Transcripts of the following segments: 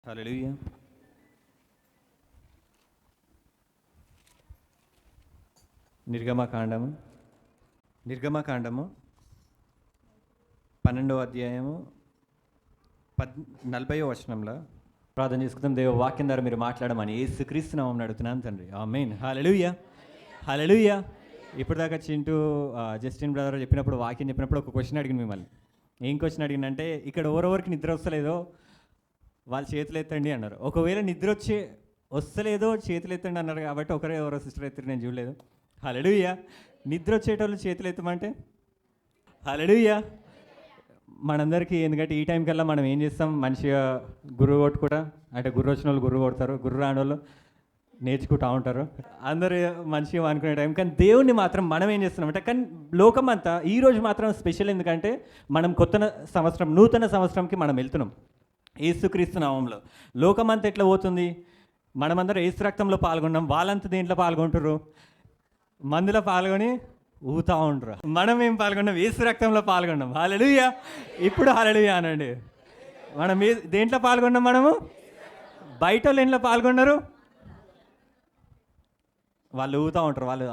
హల్లెలూయా. నిర్గమకాండము 12వ అధ్యాయము 40వ వచనంలో ప్రార్థన చేసుకుందాం. దేవ వాక్యం ద్వారా మీరు మాట్లాడమని యేసుక్రీస్తు నామమున అడుగుతున్నాను తండ్రి. ఆమేన్. హల్లెలూయా, హల్లెలూయా. ఇప్పటిదాకా చింటూ జస్టిన్ బ్రదర్ చెప్పినప్పుడు వాక్యం చెప్పినప్పుడు ఒక క్వశ్చన్ అడిగింది మిమ్మల్ని. ఏం క్వశ్చన్ అడిగిందంటే, ఇక్కడ ఎవరెవరికి నిద్ర వస్తలేదో వాళ్ళు చేతులు ఎత్తండి అన్నారు. ఒకవేళ నిద్ర వస్తలేదో చేతులు ఎత్తండి అన్నారు కాబట్టి ఒకరే ఎవరో సిస్టర్ ఎత్తారు, నేను చూడలేదు. హల్లెలూయా. నిద్ర వచ్చేటోళ్ళు చేతులు ఎత్తమంటే హల్లెలూయా. మనందరికీ ఎందుకంటే ఈ టైం కల్లా మనం ఏం చేస్తాం, మంచిగా గుర్రు కొట్టుకుంటా, అంటే గుర్రు వచ్చిన వాళ్ళు గుర్రు కొడతారు, గుర్రు రాని వాళ్ళు నేర్చుకుంటూ ఉంటారు. అందరూ మంచిగా అనుకునే టైం. కానీ దేవుణ్ణి మాత్రం మనం ఏం చేస్తున్నామంటే, కానీ లోకం అంతా ఈరోజు మాత్రం స్పెషల్. ఎందుకంటే మనం నూతన సంవత్సరంకి మనం వెళ్తున్నాం యేసుక్రీస్తు నామంలో. లోకమంతా ఎట్లా పోతుంది, మనమందరం యేసు రక్తంలో పాల్గొన్నాం, వాళ్ళంతా దేంట్లో పాల్గొంటారు, మందులో పాల్గొని ఊతా ఉంటారు. మనం ఏం పాల్గొన్నాం, యేసు రక్తంలో పాల్గొన్నాం. హల్లెలూయా. ఇప్పుడు హల్లెలూయా అనండి. మనం దేంట్లో పాల్గొన్నాం, మనము బయట వాళ్ళు ఏంట్లో పాల్గొన్నారు, వాళ్ళు ఊతా ఉంటారు. వాళ్ళు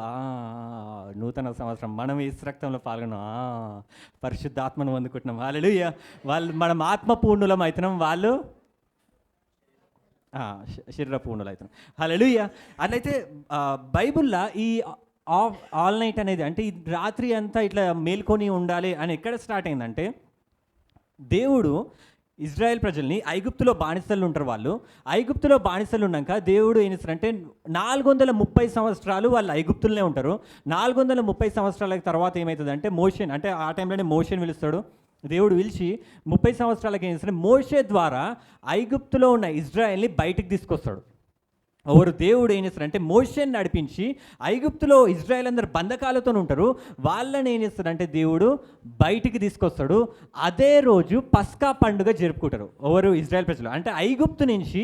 నూతన సంవత్సరం, మనం యేసు రక్తంలో పాల్గొన్నాం, పరిశుద్ధాత్మను పొందుకుంటున్నాం. హల్లెలూయా. వాళ్ళు మనం ఆత్మ పూర్ణులం అవుతున్నాం, వాళ్ళు శరీర పూర్ణులు అవుతున్నాం. హల్లెలూయా. అట్లయితే బైబిల్లో ఈ ఆల్ నైట్ అనేది, అంటే ఈ రాత్రి అంతా ఇట్లా మేల్కొని ఉండాలి అని ఎక్కడ స్టార్ట్ అయిందంటే, దేవుడు ఇజ్రాయెల్ ప్రజల్ని ఐగుప్తులో బానిసలు ఉంటారు. వాళ్ళు ఐగుప్తులో బానిసలు ఉన్నాక దేవుడు ఏం చేస్తారంటే 430 సంవత్సరాలు వాళ్ళు ఐగుప్తులనే ఉంటారు. 430 సంవత్సరాల తర్వాత ఏమవుతుందంటే మోషే, అంటే ఆ టైంలోనే మోషేని పిలుస్తాడు. దేవుడు పిలిచి 30 సంవత్సరాలకి ఏం చేస్తాడు, మోషే ద్వారా ఐగుప్తులో ఉన్న ఇజ్రాయెల్ని బయటికి తీసుకొస్తాడు. ఎవరు దేవుడు ఏం చేస్తారంటే మోషేని నడిపించి, ఐగుప్తులో ఇజ్రాయెల్ అందరు బంధకాలతో ఉంటారు, వాళ్ళని ఏం చేస్తారంటే దేవుడు బయటికి తీసుకొస్తాడు. అదే రోజు పస్కా పండుగ జరుపుకుంటారు ఎవరు, ఇజ్రాయెల్ ప్రజలు. అంటే ఐగుప్తు నుంచి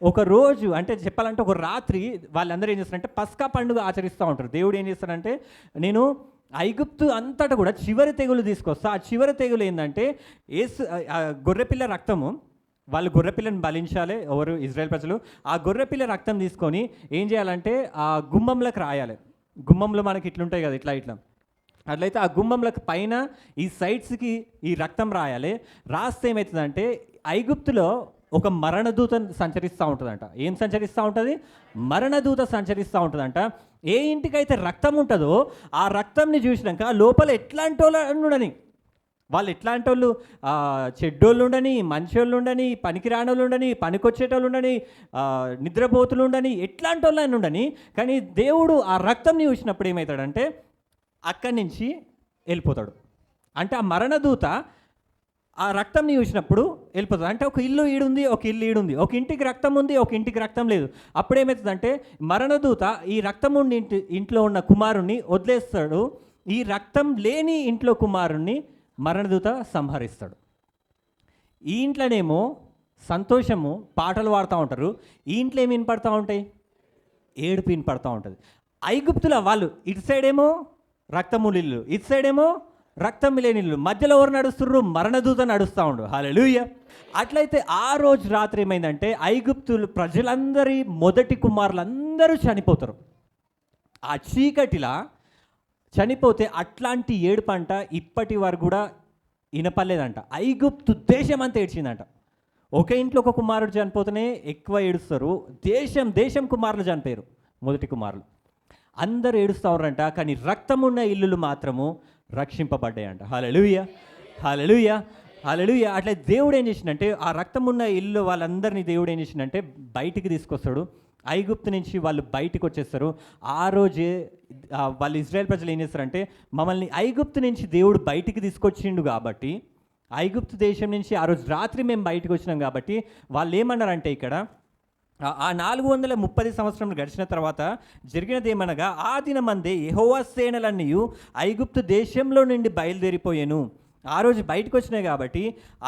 ఒక రోజు, అంటే చెప్పాలంటే ఒక రాత్రి వాళ్ళందరూ ఏం చేస్తారంటే పస్కా పండుగ ఆచరిస్తూ ఉంటారు. దేవుడు ఏం చేస్తారంటే, నేను ఐగుప్తు అంతటా కూడా చివరి తెగులు తీసుకొస్తా. ఆ చివరి తెగులు ఏంటంటే గొర్రెపిల్ల రక్తము. వాళ్ళు గొర్రెపిల్లని బలించాలి ఎవరు, ఇజ్రాయెల్ ప్రజలు. ఆ గొర్రెపిల్ల రక్తం తీసుకొని ఏం చేయాలంటే ఆ గుమ్మంలోకి రాయాలి. గుమ్మంలో మనకి ఇట్లుంటాయి కదా, ఇట్లా అట్లయితే ఆ గుమ్మంలకు పైన ఈ సైడ్స్కి ఈ రక్తం రాయాలి. రాస్తే ఏమవుతుందంటే ఐగుప్తులో ఒక మరణదూత సంచరిస్తూ ఉంటుందంట. ఏం సంచరిస్తూ ఉంటుంది, మరణదూత సంచరిస్తూ ఉంటుందంట. ఏ ఇంటికైతే రక్తం ఉంటుందో ఆ రక్తంని చూసినాక లోపల ఎట్లాంటి వాళ్ళని, వాళ్ళు ఎట్లాంటి వాళ్ళు, చెడ్డోళ్ళు ఉండని, మంచోళ్ళు ఉండని, పనికిరానోళ్ళు ఉండని, పనికొచ్చేటోళ్ళు ఉండని, నిద్రపోతులు ఉండని, ఎట్లాంటి వాళ్ళని ఉండని, కానీ దేవుడు ఆ రక్తంని చూసినప్పుడు ఏమవుతాడంటే అక్కడి నుంచి వెళ్ళిపోతాడు. అంటే ఆ మరణదూత ఆ రక్తంని చూసినప్పుడు వెళ్ళిపోతుంది. అంటే ఒక ఇల్లు ఈడుంది, ఒక ఇల్లు ఈడుంది, ఒక ఇంటికి రక్తం ఉంది, ఒక ఇంటికి రక్తం లేదు. అప్పుడు ఏమవుతుందంటే మరణదూత ఈ రక్తం ఉండి ఇంట్లో ఉన్న కుమారుణ్ణి వదిలేస్తాడు. ఈ రక్తం లేని ఇంట్లో కుమారుణ్ణి మరణదూత సంహరిస్తాడు. ఈ ఇంట్లోనేమో సంతోషము, పాటలు పాడుతూ ఉంటారు. ఈ ఇంట్లో ఏమి వినపడతా ఉంటాయి, ఏడుపు వినపడతా ఉంటుంది. ఐగుప్తుల వాళ్ళు ఇటు సైడ్ ఏమో రక్తము ఇల్లు, ఇటు సైడ్ ఏమో రక్తం లేని ఇల్లు, మధ్యలో ఎవరు నడుస్తుర్రు, మరణదూత నడుస్తూ ఉండు. హల్లెలూయా. అట్లయితే ఆ రోజు రాత్రి ఏమైందంటే ఐగుప్తులు ప్రజలందరి మొదటి కుమారులందరూ చనిపోతారు. ఆ చీకటిలా చనిపోతే అట్లాంటి ఏడుపంట ఇప్పటి వరకు కూడా వినపడలేదంట. ఐగుప్తు దేశం అంతా ఏడ్చిందంట. ఒక ఇంట్లో ఒక కుమారుడు చనిపోతేనే ఎక్కువ ఏడుస్తారు. దేశం కుమారులు చనిపోయారు, మొదటి కుమారులు అందరూ ఏడుస్తారంట. కానీ రక్తం ఉన్న ఇల్లులు మాత్రము రక్షింపబడ్డాయంట. హల్లెలూయా, హల్లెలూయా, హల్లెలూయా. అట్లా దేవుడు ఏం చేసిందంటే ఆ రక్తం ఉన్న ఇల్లు వాళ్ళందరినీ దేవుడు ఏం చేసిందంటే బయటికి తీసుకొస్తాడు. ఐగుప్తు నుంచి వాళ్ళు బయటికి వచ్చేస్తారు. ఆ రోజే వాళ్ళు ఇజ్రాయెల్ ప్రజలు ఏం చేస్తారంటే, మమ్మల్ని ఐగుప్తు నుంచి దేవుడు బయటికి తీసుకొచ్చిండు కాబట్టి, ఐగుప్తు దేశం నుంచి ఆ రోజు రాత్రి మేము బయటకు వచ్చినాం కాబట్టి వాళ్ళు ఏమన్నారంటే, ఇక్కడ ఆ 430 సంవత్సరాలు గడిచిన తర్వాత జరిగినది ఏమనగా, ఆ దినమందే యెహోవా సేనలన్నీ ఐగుప్తు దేశంలో నుండి బయలుదేరిపోయాను. ఆ రోజు బయటకు వచ్చినాయి కాబట్టి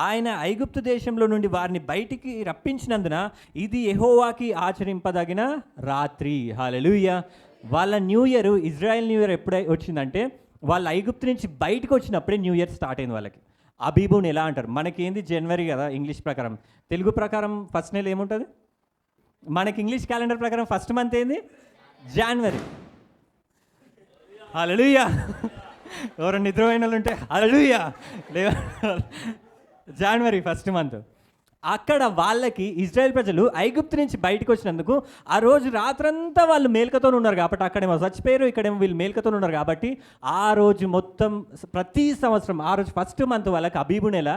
ఆయన ఐగుప్తు దేశంలో నుండి వారిని బయటికి రప్పించినందున ఇది యెహోవాకి ఆచరింపదగిన రాత్రి. హల్లెలూయా. వాళ్ళ new year, Israel new year ఎప్పుడై వచ్చిందంటే వాళ్ళు ఐగుప్తు నుంచి బయటకు వచ్చినప్పుడే న్యూ ఇయర్ స్టార్ట్ అయింది వాళ్ళకి. అబీబుని ఎలా అంటారు? మనకేంది జనవరి కదా ఇంగ్లీష్ ప్రకారం. తెలుగు ప్రకారం ఫస్ట్ నెల ఏముంటుంది? మనకి ఇంగ్లీష్ క్యాలెండర్ ప్రకారం ఫస్ట్ మంత్ ఏంది? జనవరి. హల్లెలూయా. ఎవరు నిద్రపోయిన వాళ్ళు ఉంటే హల్లెలూయా. జనవరి ఫస్ట్ మంత్. అక్కడ వాళ్ళకి ఇజ్రాయెల్ ప్రజలు ఐగుప్తు నుంచి బయటకు వచ్చినందుకు ఆ రోజు రాత్రంతా వాళ్ళు మేల్కతో ఉన్నారు కాబట్టి, అక్కడేమో చచ్చిపోయారు, ఇక్కడేమో వీళ్ళు మేల్కతో ఉన్నారు కాబట్టి, ఆ రోజు మొత్తం ప్రతి సంవత్సరం ఆ రోజు ఫస్ట్ మంత్ వాళ్ళకి అబీబు నెల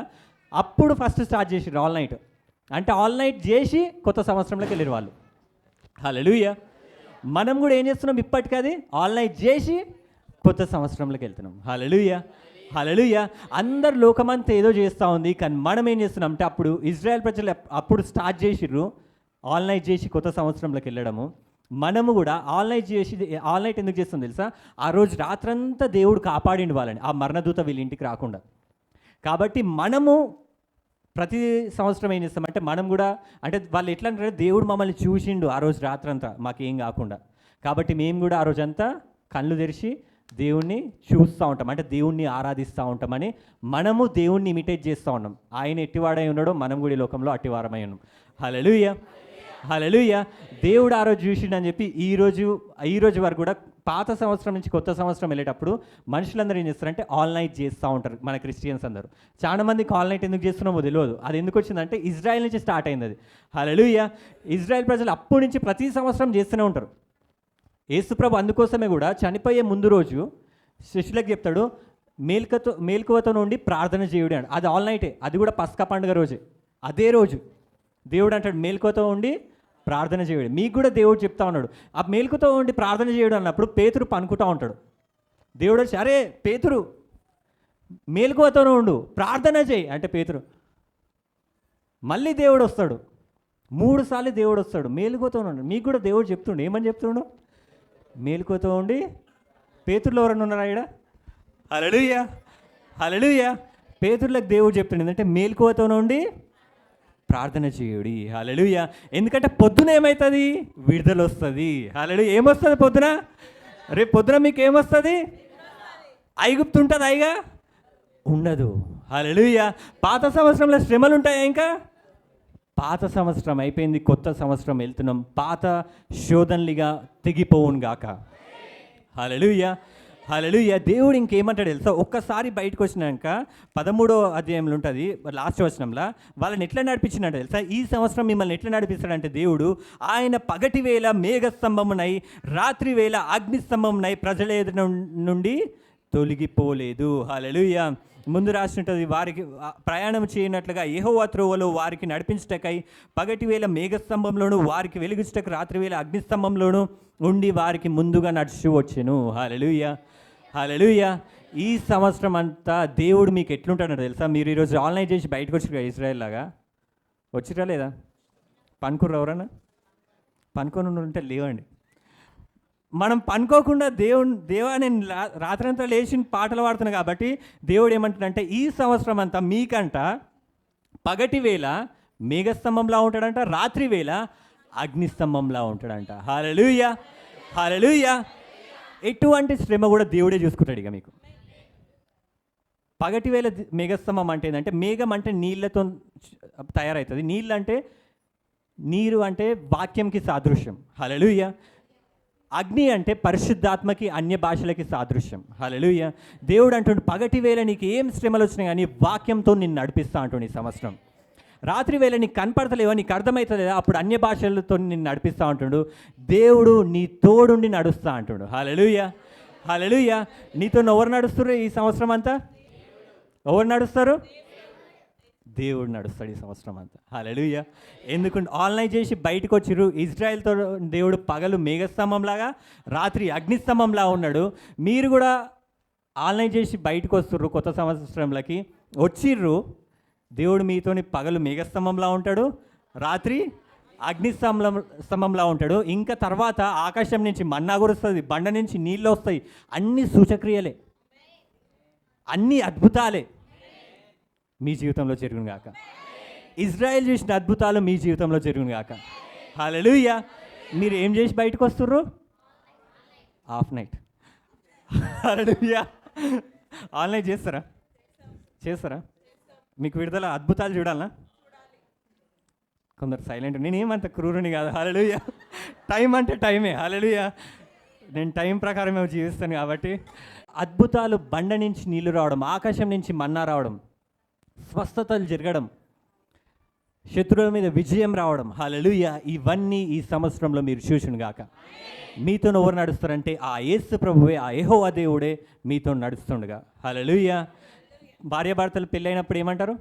అప్పుడు ఫస్ట్ స్టార్ట్ చేసిర్రు ఆల్ నైట్. అంటే ఆల్ నైట్ చేసి కొత్త సంవత్సరంలోకి వెళ్ళారు వాళ్ళు. హల్లెలూయా. మనం కూడా ఏం చేస్తున్నాం ఇప్పటికది? ఆల్ నైట్ చేసి కొత్త సంవత్సరంలోకి వెళ్తున్నాం. హల్లెలూయా. హల్లెలూయా. అందరు లోకమంతా ఏదో చేస్తూ ఉంది, కానీ మనం ఏం చేస్తున్నాం అంటే అప్పుడు ఇజ్రాయెల్ ప్రజలు అప్పుడు స్టార్ట్ చేసిర్రు ఆల్ నైట్ చేసి కొత్త సంవత్సరంలోకి వెళ్ళడము. మనము కూడా ఆల్ నైట్ చేసి, ఆల్ నైట్ ఎందుకు చేస్తాం తెలుసా? ఆ రోజు రాత్రంతా దేవుడు కాపాడిండు వాళ్ళని, ఆ మరణదూత వీళ్ళ ఇంటికి రాకుండా. కాబట్టి మనము ప్రతి సంవత్సరం ఏం చేస్తామంటే మనం కూడా, అంటే వాళ్ళు ఎట్లా అంటే దేవుడు మమ్మల్ని చూసిండు ఆ రోజు రాత్రంతా మాకేం కాకుండా, కాబట్టి మేము కూడా ఆ రోజంతా కళ్ళు తెరిచి దేవుణ్ణి చూస్తూ ఉంటాం, అంటే దేవుణ్ణి ఆరాధిస్తూ ఉంటామని మనము దేవుణ్ణి ఇమిటేట్ చేస్తూ ఉన్నాం. ఆయన ఎట్టివాడై ఉన్నాడో మనం కూడా ఈ లోకంలో అట్టివారమై ఉన్నాం. హల్లెలూయా. హల్లెలూయా. దేవుడు ఆ రోజు చూసిండని చెప్పి ఈ రోజు వరకు కూడా పాత సంవత్సరం నుంచి కొత్త సంవత్సరం వెళ్ళేటప్పుడు మనుషులందరూ ఏం చేస్తారంటే ఆల్ నైట్ చేస్తూ ఉంటారు. మన క్రిస్టియన్స్ అందరూ చాలా మందికి ఆల్ నైట్ ఎందుకు చేస్తున్నామో తెలియదు. అది ఎందుకు వచ్చిందంటే ఇజ్రాయెల్ నుంచి స్టార్ట్ అయింది అది. హల్లెలూయా. ఇజ్రాయెల్ ప్రజలు అప్పటి నుంచి ప్రతి సంవత్సరం చేస్తూనే ఉంటారు. యేసుప్రభు అందుకోసమే కూడా చనిపోయే ముందు రోజు శిష్యులకు చెప్తాడు, మేల్కువతో నుండి ప్రార్థన చేయుడు అని. అది ఆల్ నైటే, అది కూడా పస్కా పండుగ రోజే. అదే రోజు దేవుడు అంటాడు మేల్కువతో ఉండి ప్రార్థన చేయడు. మీకు కూడా దేవుడు చెప్తా ఉన్నాడు, ఆ మేల్కుతో ఉండి ప్రార్థన చేయడం అన్నప్పుడు పేతురు పనుకుంటూ ఉంటాడు. దేవుడు వచ్చి, అరే పేతురు మేల్కువతోనే ఉండు ప్రార్థన చేయి అంటే పేతురు, మళ్ళీ దేవుడు వస్తాడు 3 సార్లు దేవుడు వస్తాడు మేలుకోతో ఉండు. మీకు కూడా దేవుడు చెప్తుండు, ఏమని చెప్తుండు? మేలుకోతో ఉండి. పేతురులో ఎవరన్నా ఉన్నారా ఇక్కడ? హల్లెలూయా. హల్లెలూయా. పేతురులకు దేవుడు చెప్తుండు ఏంటంటే మేలుకోతో ఉండి ప్రార్థన చేయుడి. హల్లెలూయా. ఎందుకంటే పొద్దున ఏమవుతుంది? విడుదల వస్తుంది. హల్లెలూయా. ఏమొస్తుంది పొద్దున? రేపు పొద్దున మీకు ఏమొస్తుంది? ఐగుప్తు ఉంటుంది, అయిగా ఉండదు. హల్లెలూయా. పాత సంవత్సరంలో శ్రమలు ఉంటాయా? ఇంకా పాత సంవత్సరం అయిపోయింది, కొత్త సంవత్సరం వెళ్తున్నాం. పాత శోధనలుగా తెగిపోవును గాక. హల్లెలూయా. హల్లెలూయా. దేవుడు ఇంకేమంటాడు తెలుసా? ఒక్కసారి బయటకు వచ్చినాక 13వ అధ్యాయంలో ఉంటుంది లాస్ట్ వచనంలో, వాళ్ళని ఎట్లా నడిపించినట్టు తెలుసా? ఈ సంవత్సరం మిమ్మల్ని ఎట్లా నడిపిస్తాడంటే దేవుడు, ఆయన పగటి వేళ మేఘస్తంభమునై రాత్రి వేళ అగ్నిస్తంభమునై ప్రజల ఎదురు నుండి తొలగిపోలేదు. హల్లెలూయా. ముందు రాసినట్టు వారికి ప్రయాణం చేయనట్లుగా యెహోవా త్రోవలో వారికి నడిపించుటకై పగటి వేళ మేఘస్తంభంలోను వారికి వెలుగుచుటకు రాత్రి వేళ అగ్నిస్తంభంలోను ఉండి వారికి ముందుగా నడిచి వచ్చెను. హల్లెలూయా. హల్లెలూయా. ఈ సంవత్సరం అంతా దేవుడు మీకు ఎట్లుంటాడో తెలుసా? మీరు ఈరోజు ఆన్లైన్ చేసి బయటకు వచ్చారు ఇజ్రాయెల్ లాగా వచ్చిరా లేదా? పనుకుర్రు ఎవరన్నా? పనుకొని ఉంటే లేవండి. మనం పనుకోకుండా దేవా నేను రాత్రంతా లేచి పాటలు పాడుతున్నాను కాబట్టి దేవుడు ఏమంటాడంటే ఈ సంవత్సరం అంతా మీకంట పగటి వేళ మేఘస్తంభంలా ఉంటాడంట, రాత్రి వేళ అగ్నిస్తంభంలా ఉంటాడంట. హల్లెలూయా. హల్లెలూయా. ఎటువంటి శ్రమ కూడా దేవుడే చూసుకుంటాడు. ఇక మీకు పగటి వేళ మేఘస్తంభం అంటే ఏంటంటే, మేఘం అంటే నీళ్ళతో తయారవుతుంది. నీరు అంటే వాక్యంకి సాదృశ్యం. హల్లెలూయా. అగ్ని అంటే పరిశుద్ధాత్మకి అన్య భాషలకి సాదృశ్యం. హల్లెలూయా. దేవుడు అంటుండు పగటి వేళ నీకు ఏం శ్రమలు వచ్చినాయి కానీ వాక్యంతో నిన్ను నడిపిస్తా అంటుండు ఈ సంవత్సరం. రాత్రి వేళ నీకు కనపడతలేవా, నీకు అర్థమవుతుందా, అప్పుడు అన్య భాషలతో నిన్ను నడిపిస్తూ అంటుండు. దేవుడు నీ తోడుండి నడుస్తా అంటుండు. హల్లెలూయా. హల్లెలూయా. నీతో ఎవరు నడుస్తారు ఈ సంవత్సరం అంతా? ఎవరు నడుస్తారు? దేవుడు నడుస్తాడు ఈ సంవత్సరం అంతా. హల్లెలూయా. ఎందుకంటే ఆన్లైన్ చేసి బయటకు వచ్చిర్రు. ఇజ్రాయెల్తో దేవుడు పగలు మేఘస్తంభంలాగా రాత్రి అగ్నిస్తంభంలా ఉన్నాడు. మీరు కూడా ఆన్లైన్ చేసి బయటకు వస్తుర్రు కొత్త సంవత్సరంలోకి వచ్చిర్రు. దేవుడు మీతోని పగలు మేఘస్తంభంలా ఉంటాడు, రాత్రి స్తంభంలా ఉంటాడు. ఇంకా తర్వాత ఆకాశం నుంచి మన్నా కురుస్తుంది, బండ నుంచి నీళ్ళు వస్తాయి. అన్ని సూచక్రియలే, అన్ని అద్భుతాలే మీ జీవితంలో జరుగును గాక. ఇజ్రాయెల్ చేసిన అద్భుతాలు మీ జీవితంలో జరుగును గాక. హల్లెలూయా. మీరు ఏం చేసి బయటకు వస్తుర్రు? Half night. హల్లెలూయా. ఆన్లైన్ చేస్తారా? మీకు విడుదల అద్భుతాలు చూడాలనా? కొందరు సైలెంట్. నేనేమంత క్రూరుని కాదు. హల్లెలూయా. టైం అంటే టైమే. హల్లెలూయా. నేను టైం ప్రకారమే జీవిస్తాను కాబట్టి అద్భుతాలు, బండ నుంచి నీళ్లు రావడం, ఆకాశం నుంచి మన్నా రావడం, స్వస్థతలు జరగడం, శత్రువుల మీద విజయం రావడం, హల్లెలూయా, ఇవన్నీ ఈ సంవత్సరంలో మీరు చూసును గాక. మీతో ఎవరు నడుస్తారంటే ఆ యేసు ప్రభువే, ఆ యెహోవా దేవుడే మీతో నడుస్తుండగా. హల్లెలూయా. భార్యాభర్తలు పెళ్ళి అయినప్పుడు ఏమంటారు?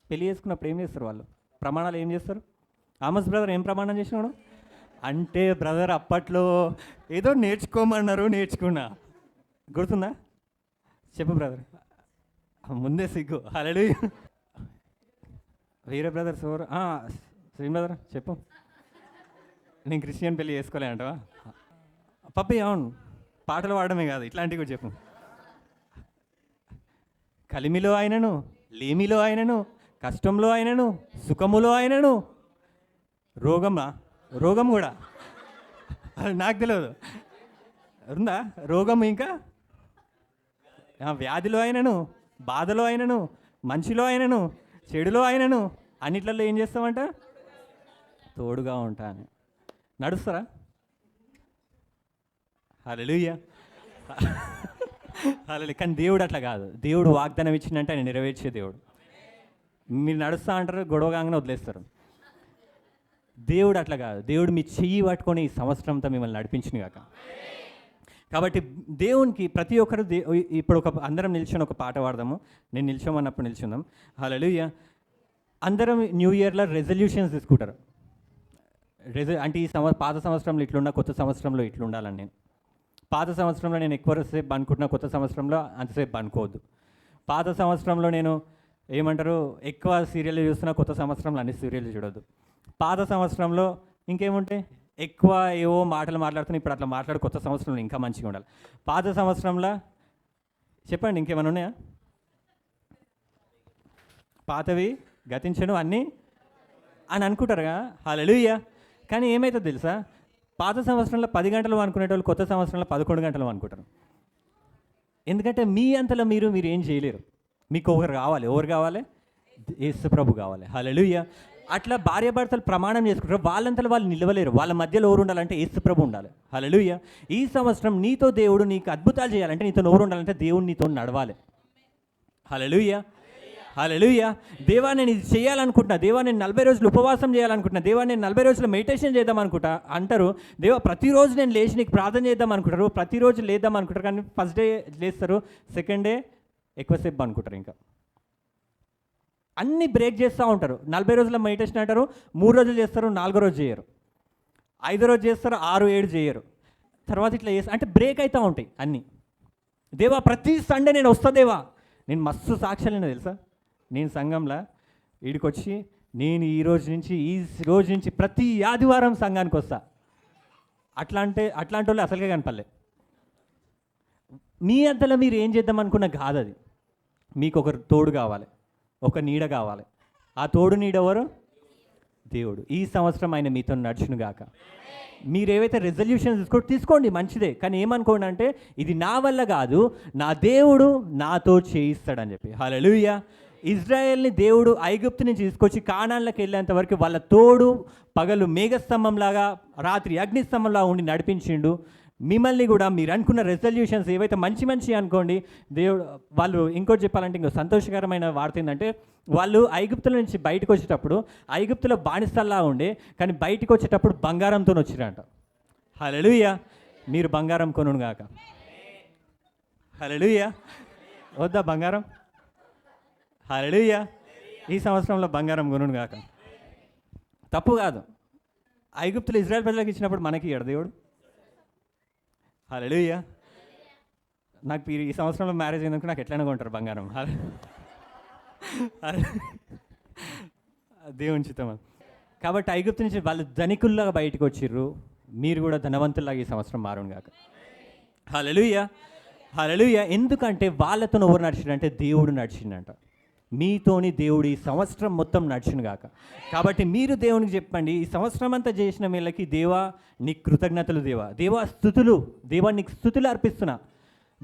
పెళ్ళి చేసుకున్నప్పుడు ఏం చేస్తారు వాళ్ళు? ప్రమాణాలు ఏం చేస్తారు? ఆమస్ బ్రదర్ ఏం ప్రమాణం చేసినాడు అంటే, బ్రదర్ అప్పట్లో ఏదో నేర్చుకోమన్నారు, నేర్చుకున్నా. గుర్తుందా? చెప్పు బ్రదర్. ముందే సిగ్గు. హల్లెలూయా. వేరే బ్రదర్స్ ఎవరు? శ్రీ బ్రదర్ చెప్పు. నేను క్రిస్టియన్ పెళ్ళి చేసుకోలే అంటవా? పప్పి అవును, పాటలు పాడమే కాదు, ఇట్లాంటివి కూడా చెప్పు. కలిమిలో అయినను, లేమిలో అయినను, కష్టంలో అయినను, సుఖములో అయినను, రోగం కూడా అది నాకు తెలియదు. ఉందా రోగం? ఇంకా వ్యాధిలో అయినను, బాధలో అయినను, మంచిలో అయినను, చెడులో అయినను, అన్నిట్లలో ఏం చేస్తామంట? తోడుగా ఉంటా అని. నడుస్తారా? హల్లెలూయా. హల్లెలూయా. కానీ దేవుడు అట్లా కాదు. దేవుడు వాగ్దానం ఇచ్చిందంటే ఆయన నెరవేర్చే దేవుడు. మీరు నడుస్తా అంటారు, గొడవగానే వదిలేస్తారు. దేవుడు అట్లా కాదు. దేవుడు మీ చెయ్యి పట్టుకొని ఈ సంవత్సరంతో మిమ్మల్ని నడిపించిన కాక. కాబట్టి దేవునికి ప్రతి ఒక్కరు ఇప్పుడు అందరం నిల్చొని ఒక పాట పాడదాము. నేను నిల్చోమన్నప్పుడు నిల్చుందాం. హల్లెలూయా. అందరం న్యూ ఇయర్లో రెజల్యూషన్స్ తీసుకుంటారు. అంటే ఈ పాత సంవత్సరంలో ఇట్లున్నా, కొత్త సంవత్సరంలో ఇట్లుండాలని. నేను పాత సంవత్సరంలో నేను ఎక్కువసేపు అనుకుంటున్నా, కొత్త సంవత్సరంలో అంతసేపు అనుకోవద్దు. పాత సంవత్సరంలో నేను ఏమంటారు ఎక్కువ సీరియల్ చూస్తున్నా, కొత్త సంవత్సరంలో అన్ని సీరియల్ చూడొద్దు. పాత సంవత్సరంలో ఇంకేముంటాయి, ఎక్కువ ఏవో మాటలు మాట్లాడుతున్నా, ఇప్పుడు అట్లా మాట్లాడు, కొత్త సంవత్సరంలో ఇంకా మంచిగా ఉండాలి. పాత సంవత్సరంలో చెప్పండి ఇంకేమైనా ఉన్నాయా? పాతవి గతించను అన్నీ అని అనుకుంటారుగా. హల్లెలూయా. కానీ ఏమవుతుందో తెలుసా, పాత సంవత్సరంలో 10 గంటలు అనుకునేటోళ్ళు కొత్త సంవత్సరంలో 11 గంటలు అనుకుంటారు. ఎందుకంటే మీ అంతలో మీరు ఏం చేయలేరు. మీకు ఒకరు కావాలి. ఎవరు కావాలి? యేసు ప్రభు కావాలి. హల్లెలూయా. అట్లా భార్యాభర్తలు ప్రమాణం చేసుకుంటారు. వాళ్ళంతలో వాళ్ళు నిలవలేరు. వాళ్ళ మధ్యలో ఎవరు ఉండాలంటే యేసు ప్రభు ఉండాలి. హల్లెలూయా. ఈ సంవత్సరం నీతో దేవుడు నీకు అద్భుతాలు చేయాలంటే, నీతో ఎవరు ఉండాలంటే దేవుడు నీతో నడవాలి. హల్లెలూయా. హల్లెలూయా. దేవా నేను ఇది చేయాలనుకుంటున్నా, దేవా నేను 40 రోజులు ఉపవాసం చేయాలనుకుంటున్నా, దేవా నేను 40 రోజులు మెడిటేషన్ చేద్దాం అనుకుంటా అంటారు. దేవా ప్రతిరోజు నేను లేచి నీకు ప్రార్థన చేద్దాం అనుకుంటారు, ప్రతిరోజు లేద్దాం అనుకుంటారు. కానీ ఫస్ట్ డే లేస్తారు, సెకండ్ డే ఎక్కువసేపు అనుకుంటారు. ఇంకా అన్నీ బ్రేక్ చేస్తూ ఉంటారు. 40 రోజుల మెడిటేషన్ అంటారు, 3 రోజులు చేస్తారు, 4 రోజు చేయరు, 5 రోజు చేస్తారు, 6, 7 చేయరు. తర్వాత ఇట్లా చేస్తారు, అంటే బ్రేక్ అవుతూ ఉంటాయి అన్నీ. దేవా ప్రతి సండే నేను వస్తా దేవా. నేను మస్తు సాక్ష్యాలు తెలుసా. నేను సంఘంలో ఈడికొచ్చి నేను ఈ రోజు నుంచి ప్రతి ఆదివారం సంఘానికి వస్తా. అట్లాంటి వాళ్ళు అసలుగా కనపడలే. మీ అంతలో మీరు ఏం చేద్దాం అనుకున్న కాదు అది. మీకు ఒకరు తోడు కావాలి, ఒక నీడ కావాలి. ఆ తోడు నీడ ఎవరు? దేవుడు. ఈ సంవత్సరం ఆయన మీతో నడుచును గాక. మీరు ఏవైతే రెజల్యూషన్స్ తీసుకోండి మంచిదే. కానీ ఏమనుకోండి అంటే, ఇది నా వల్ల కాదు, నా దేవుడు నాతో చేయిస్తాడని చెప్పి. హల్లెలూయా. ఇజ్రాయెల్ని దేవుడు ఐగుప్తు నుంచి తీసుకొచ్చి కానాన్లోకి వెళ్ళేంత వరకు వాళ్ళ తోడు పగలు మేఘస్తంభంలాగా, రాత్రి అగ్నిస్తంభంలా ఉండి నడిపించిండు. మిమ్మల్ని కూడా మీరు అనుకున్న రెజల్యూషన్స్ ఏవైతే మంచి అనుకోండి, దేవుడు వాళ్ళు ఇంకోటి చెప్పాలంటే ఇంకో సంతోషకరమైన వార్త ఏంటంటే, వాళ్ళు ఐగుప్తుల నుంచి బయటకు వచ్చేటప్పుడు ఐగుప్తులో బానిసల్లా ఉండే, కానీ బయటకు వచ్చేటప్పుడు బంగారంతో వచ్చిరంట. హల్లెలూయా. మీరు బంగారం కొనును గాక. హల్లెలూయా. వద్దా బంగారం? హల్లెలూయా. ఈ సంవత్సరంలో బంగారం కొనును గాక. తప్పు కాదు. ఐగుప్తులు ఇజ్రాయెల్ ప్రజలకు ఇచ్చినప్పుడు మనకి ఇయ్యడు దేవుడు. హల్లెలూయా. నాకు ఈ సంవత్సరంలో మ్యారేజ్ అయిందనుకో నాకు ఎట్లయినా కొంటారు బంగారం. దేవుని చిత్తం. కాబట్టి ఐగుప్తు నుంచి వాళ్ళు ధనికుల్లాగా బయటకు వచ్చిర్రు. మీరు కూడా ధనవంతుల్లాగా ఈ సంవత్సరం మారును గాక. హల్లెలూయా. హల్లెలూయా. ఎందుకంటే వాళ్ళతో ఎవరు నడిచిండంటే దేవుడు నడిచిండంట. మీతోని దేవుడు ఈ సంవత్సరం మొత్తం నడిచిన గాక. కాబట్టి మీరు దేవునికి చెప్పండి, ఈ సంవత్సరం అంతా చేసిన వీళ్ళకి దేవా నీకు కృతజ్ఞతలు, దేవా స్తుతులు, దేవా నీకు స్తుతులు అర్పిస్తున్నా,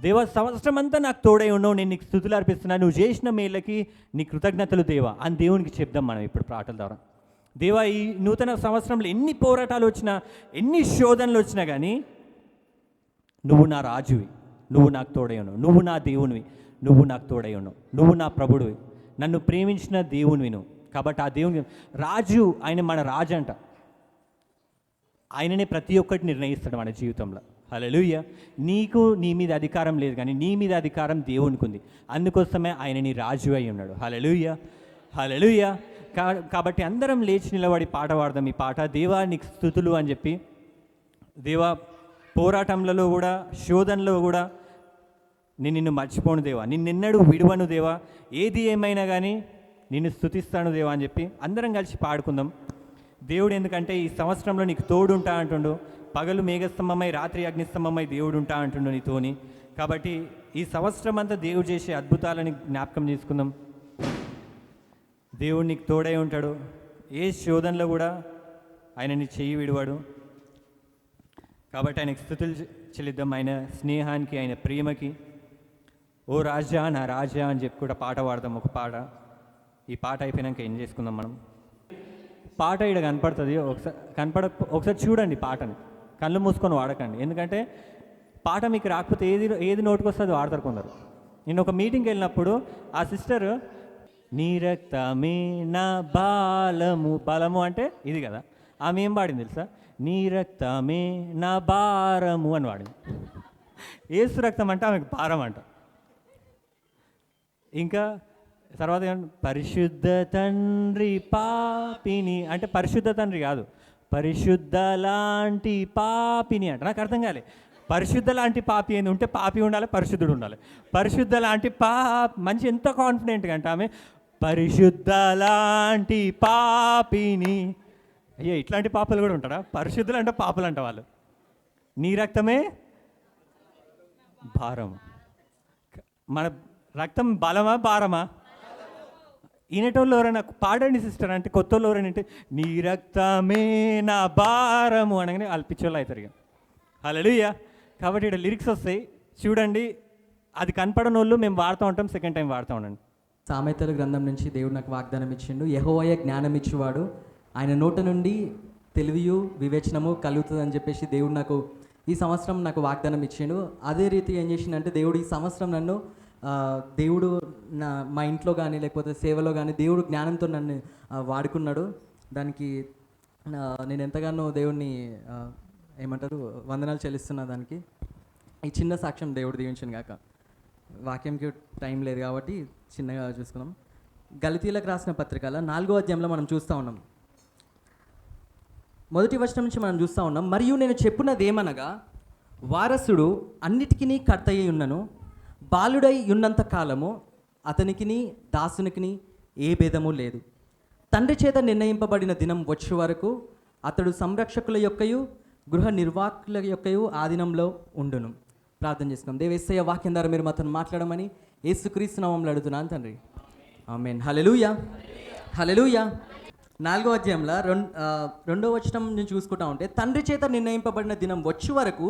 దేవా సంవత్సరం అంతా నాకు తోడై ఉన్నావు, నేను నీకు స్తుతులు అర్పిస్తున్నాను, నువ్వు చేసిన మేళ్ళకి నీ కృతజ్ఞతలు దేవా అని దేవునికి చెప్దాం మనం ఇప్పుడు పాటల ద్వారా. దేవా, ఈ నూతన సంవత్సరంలో ఎన్ని పోరాటాలు వచ్చినా, ఎన్ని శోధనలు వచ్చినా కానీ నువ్వు నా రాజువి, నువ్వు నాకు తోడై ఉన్నావు, నువ్వు నా దేవునివి, నువ్వు నాకు తోడై ఉన్నావు, నువ్వు నా ప్రభుడివి, నన్ను ప్రేమించిన దేవునివి నువ్వు. కాబట్టి ఆ దేవుని రాజు, ఆయన మన రాజు అంట. ఆయననే ప్రతి ఒక్కటి నిర్ణయిస్తాడు మన జీవితంలో. హల్లెలూయా. నీకు నీ మీద అధికారం లేదు, కానీ నీ మీద అధికారం దేవునికి ఉంది. అందుకోసమే ఆయన నీ రాజు అయి ఉన్నాడు. హల్లెలూయా, హల్లెలూయా. కాబట్టి అందరం లేచి నిలబడి పాట పాడదాం. ఈ పాట దేవా నీకు స్తుతులు అని చెప్పి. దేవా, పోరాటంలలో కూడా, శోధనలో కూడా నేను నిన్ను మర్చిపోను దేవా, నిన్నెన్నడూ విడువను దేవా, ఏది ఏమైనా కానీ నిన్ను స్తుతిస్తాను దేవా అని చెప్పి అందరం కలిసి పాడుకుందాం. దేవుడు ఎందుకంటే ఈ సంవత్సరంలో నీకు తోడుంటా అంటుండు. పగలు మేఘస్తంభమై రాత్రి అగ్నిస్తంభమై దేవుడు ఉంటా అంటుండు నీతోని. కాబట్టి ఈ సంవత్సరం అంతా దేవుడు చేసే అద్భుతాలని జ్ఞాపకం చేసుకుందాం. దేవుడు నీకు తోడై ఉంటాడు. ఏ శోధనలో కూడా ఆయన నీ చెయ్యి విడివాడు. కాబట్టి ఆయనకు స్తుతులు చెల్లిద్దాం, ఆయన స్నేహానికి, ఆయన ప్రేమకి. ఓ రాజా నా రాజా అని చెప్పి కూడా పాట పాడదాం. ఒక పాట, ఈ పాట అయిపోయినాక ఏం చేసుకుందాం మనం. పాట ఇక్కడ కనపడుతుంది, ఒకసారి చూడండి పాటని, కళ్ళు మూసుకొని వాడకండి. ఎందుకంటే పాట మీకు రాకపోతే ఏది నోటికి వస్తుంది వాడతారు కొందరు. నేను ఒక మీటింగ్కి వెళ్ళినప్పుడు ఆ సిస్టర్ నీ రక్తమే నా బలము అంటే ఇది కదా, ఆమె ఏం పాడింది తెలుసా? నీ రక్తమే నా భారము అని వాడింది. ఏసు రక్తం అంటే ఆమెకు భారం అంట. ఇంకా తర్వాత పరిశుద్ధ తండ్రి పాపిని అంటే పరిశుద్ధ తండ్రి కాదు, పరిశుద్ధ లాంటి పాపిని అంట. నాకు అర్థం కాలే, పరిశుద్ధ లాంటి పాపి ఏంది? ఉంటే పాపి ఉండాలి, పరిశుద్ధుడు ఉండాలి. పరిశుద్ధ లాంటి మంచి ఎంత కాన్ఫిడెంట్గా అంటే ఆమె పరిశుద్ధ లాంటి పాపిని. అయ్యో, ఇట్లాంటి పాపలు కూడా ఉంటారా? పరిశుద్ధులు అంటే పాపలు అంట వాళ్ళు. నీ రక్తమే భారం. మన రక్తం బలమా భారమా? ఈనటోళ్ళు ఎవరైనా పాడండి సిస్టర్ అంటే, కొత్త వాళ్ళు ఎవరైనా అంటే నీ రక్తమే నా భారము అనగానే అల్పించోళ్ళు అవుతారు. ఇక హల్లెలూయా. కాబట్టి ఇక్కడ లిరిక్స్ వస్తాయి చూడండి. అది కనపడని వాళ్ళు మేము వాడుతూ ఉంటాం, సెకండ్ టైం వాడుతూ ఉండండి. సామెతల గ్రంథం నుంచి దేవుడు నాకు వాగ్దానం ఇచ్చిండు. యెహోవాయే జ్ఞానం ఇచ్చేవాడు, ఆయన నోట నుండి తెలివియు వివేచనము కలుగుతుంది అని చెప్పేసి దేవుడు నాకు ఈ సంవత్సరం నాకు వాగ్దానం ఇచ్చిండు. అదే రీతి ఏం చేసిండంటే, దేవుడు ఈ సంవత్సరం నన్ను దేవుడు మా ఇంట్లో కానీ లేకపోతే సేవలో కానీ దేవుడు జ్ఞానంతో నన్ను వాడుకున్నాడు. దానికి నేను ఎంతగానో దేవుడిని ఏమంటారు వందనాలు చెల్లిస్తున్నా. దానికి ఈ చిన్న సాక్ష్యం దేవుడు దీవించను గాక. వాక్యంకి టైం లేదు కాబట్టి చిన్నగా చూసుకుందాం. గలతీయులకు రాసిన పత్రికల 4వ అధ్యాయంలో మనం చూస్తూ ఉన్నాం. మొదటి వచనం నుంచి మనం చూస్తూ ఉన్నాం. మరియు నేను చెప్పున్నదేమనగా, వారసుడు అన్నిటికీ కర్త అయి ఉన్నను, బాలుడై ఉన్నంత కాలము అతనికిని దాసునికిని ఏ భేదము లేదు. తండ్రి చేత నిర్ణయింపబడిన దినం వచ్చే వరకు అతడు సంరక్షకుల యొక్కయు గృహ నిర్వాహకుల యొక్కయు ఆధీనంలో ఉండును. ప్రార్థన చేసుకుందాం. యేసయ్య వాక్యం ద్వారా మీరు మాతో మాట్లాడమని యేసుక్రీస్తు నామములో అడుగుతున్నాను తండ్రి, ఆమేన్. హల్లెలూయా, హల్లెలూయా. 4వ అధ్యాయంలో 2వ వచనం నుంచి చూసుకుంటా ఉంటే, తండ్రి చేత నిర్ణయింపబడిన దినం వచ్చే వరకు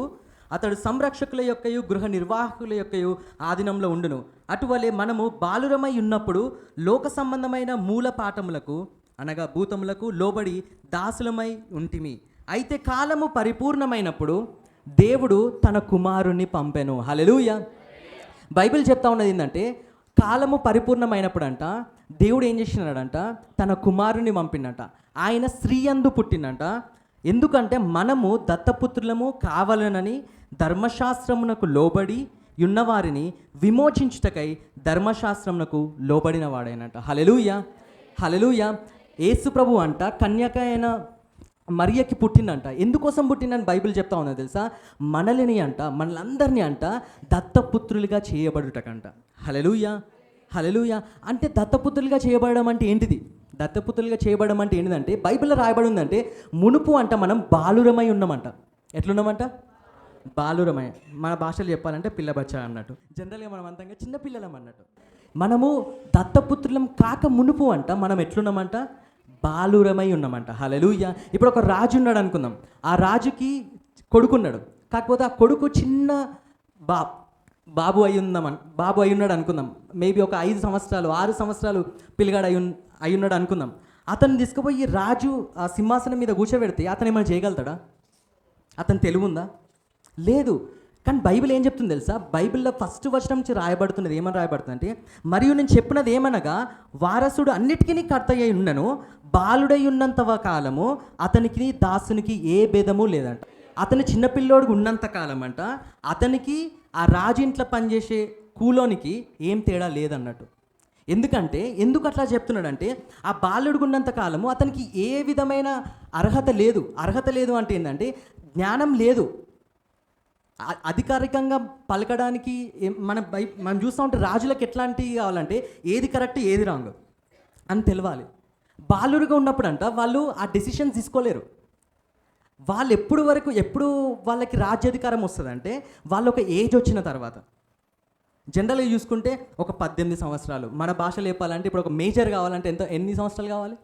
అతడు సంరక్షకుల యొక్కయు గృహ నిర్వాహకుల యొక్కయు ఆధీనంలో ఉండును. అటువలే మనము బాలురమై ఉన్నప్పుడు లోక సంబంధమైన మూల పాఠములకు అనగా భూతములకు లోబడి దాసులమై ఉంటిమి. అయితే కాలము పరిపూర్ణమైనప్పుడు దేవుడు తన కుమారుణ్ణి పంపెను. హల్లెలూయా. బైబిల్ చెప్తా ఉన్నది ఏంటంటే, కాలము పరిపూర్ణమైనప్పుడు అంట దేవుడు ఏం చేసినాడంట, తన కుమారుని పంపిండంట. ఆయన స్త్రీ యందు పుట్టిండంట. ఎందుకంటే మనము దత్తపుత్రులము కావాలనని ధర్మశాస్త్రమునకు లోబడి ఉన్నవారిని విమోచించుటకై ధర్మశాస్త్రమునకు లోబడిన వాడైనట. హల్లెలూయా, హల్లెలూయా. యేసు ప్రభు అంట కన్యక అయిన మరియకి పుట్టిందంట. ఎందుకోసం పుట్టిందని బైబిల్ చెప్తా ఉన్నది తెలుసా? మనల్ని అంట, మనలందరినీ అంట దత్తపుత్రులుగా చేయబడుటకంట. హల్లెలూయా, హల్లెలూయా. అంటే దత్తపుత్రులుగా చేయబడడం అంటే ఏంటిది? దత్తపుత్రులుగా చేయబడడం అంటే ఏంటిదంటే, బైబిల్లో రాయబడి ఉందంటే, మునుపు అంట మనం బాలురమై ఉన్నామంట. ఎట్లున్నామంట? బాలురమై. మన భాషలో చెప్పాలంటే పిల్లబచ్చ అన్నట్టు. జనరల్గా మనం అంతంగా చిన్నపిల్లలం అన్నట్టు. మనము దత్తపుత్రులం కాక మునుపు అంట మనం ఎట్లున్నామంట? బాలురమై ఉన్నామంట. హల్లెలూయా. ఇప్పుడు ఒక రాజు ఉన్నాడు అనుకుందాం. ఆ రాజుకి కొడుకున్నాడు. కాకపోతే ఆ కొడుకు బాబు అయి ఉన్నాడు అనుకుందాం. మేబీ ఒక 5 సంవత్సరాలు 6 సంవత్సరాలు పిల్లగాడు అయి ఉన్నాడు అనుకుందాం. అతను తీసుకుపోయి రాజు ఆ సింహాసనం మీద కూర్చోబెడితే అతను ఏమైనా చేయగలుగుతాడా? అతను తెలివి ఉందా? లేదు. కానీ బైబిల్ ఏం చెప్తుంది తెలుసా? బైబిల్లో ఫస్ట్ వచనం నుంచి రాయబడుతున్నది ఏమని రాయబడుతుంది అంటే, మరియు నేను చెప్పినది ఏమనగా, వారసుడు అన్నిటికీ కర్తయ్య ఉన్నను, బాలుడై ఉన్నంత కాలము అతనికి దాసునికి ఏ భేదము లేదంట. అతని చిన్నపిల్లోడు ఉన్నంత కాలం అంట అతనికి ఆ రాజు ఇంట్లో పనిచేసే కూలోనికి ఏం తేడా లేదన్నట్టు. ఎందుకు అట్లా చెప్తున్నాడంటే, ఆ బాలుడికి ఉన్నంత కాలము అతనికి ఏ విధమైన అర్హత లేదు అంటే ఏంటంటే జ్ఞానం లేదు. అధికారికంగా పలకడానికి మనం చూస్తూ ఉంటే రాజులకు ఎట్లాంటివి కావాలంటే ఏది కరెక్ట్ ఏది రాంగ్ అని తెలవాలి. బాలురుగా ఉన్నప్పుడంట వాళ్ళు ఆ డెసిషన్స్ తీసుకోలేరు. వాళ్ళు ఎప్పుడు వాళ్ళకి రాజ్యాధికారం వస్తుందంటే వాళ్ళు ఒక ఏజ్ వచ్చిన తర్వాత. జనరల్గా చూసుకుంటే ఒక 18 సంవత్సరాలు, మన భాషలో చెప్పాలంటే ఇప్పుడు ఒక మేజర్ కావాలంటే ఎన్ని సంవత్సరాలు కావాలి?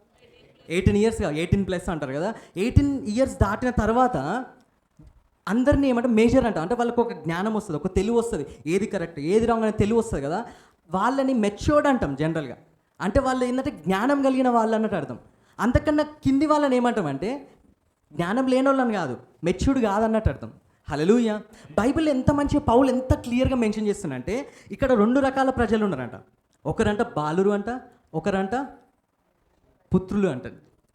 18 ఇయర్స్ కావాలి. 18+ అంటారు కదా. 18 ఇయర్స్ దాటిన తర్వాత అందరినీ ఏమంటే మేజర్ అంటే వాళ్ళకు ఒక జ్ఞానం వస్తుంది, ఒక తెలివి వస్తుంది, ఏది కరెక్ట్ ఏది రాంగ్ అనే తెలివి వస్తుంది కదా. వాళ్ళని మెచ్యూర్డ్ అంటాం జనరల్గా. అంటే వాళ్ళు ఏంటంటే జ్ఞానం కలిగిన వాళ్ళు అన్నట్టు అర్థం. అంతకన్నా కింది వాళ్ళని ఏమంటామంటే జ్ఞానం లేని వాళ్ళని కాదు, మెచ్యూర్డ్ కాదన్నట్టు అర్థం. హల్లెలూయా. బైబిల్ ఎంత మంచిగా పౌలు ఎంత క్లియర్గా మెన్షన్ చేస్తుందంటే ఇక్కడ 2 రకాల ప్రజలు ఉన్నారంట. ఒకరంట బాలురు అంట, ఒకరంట పుత్రులు అంట,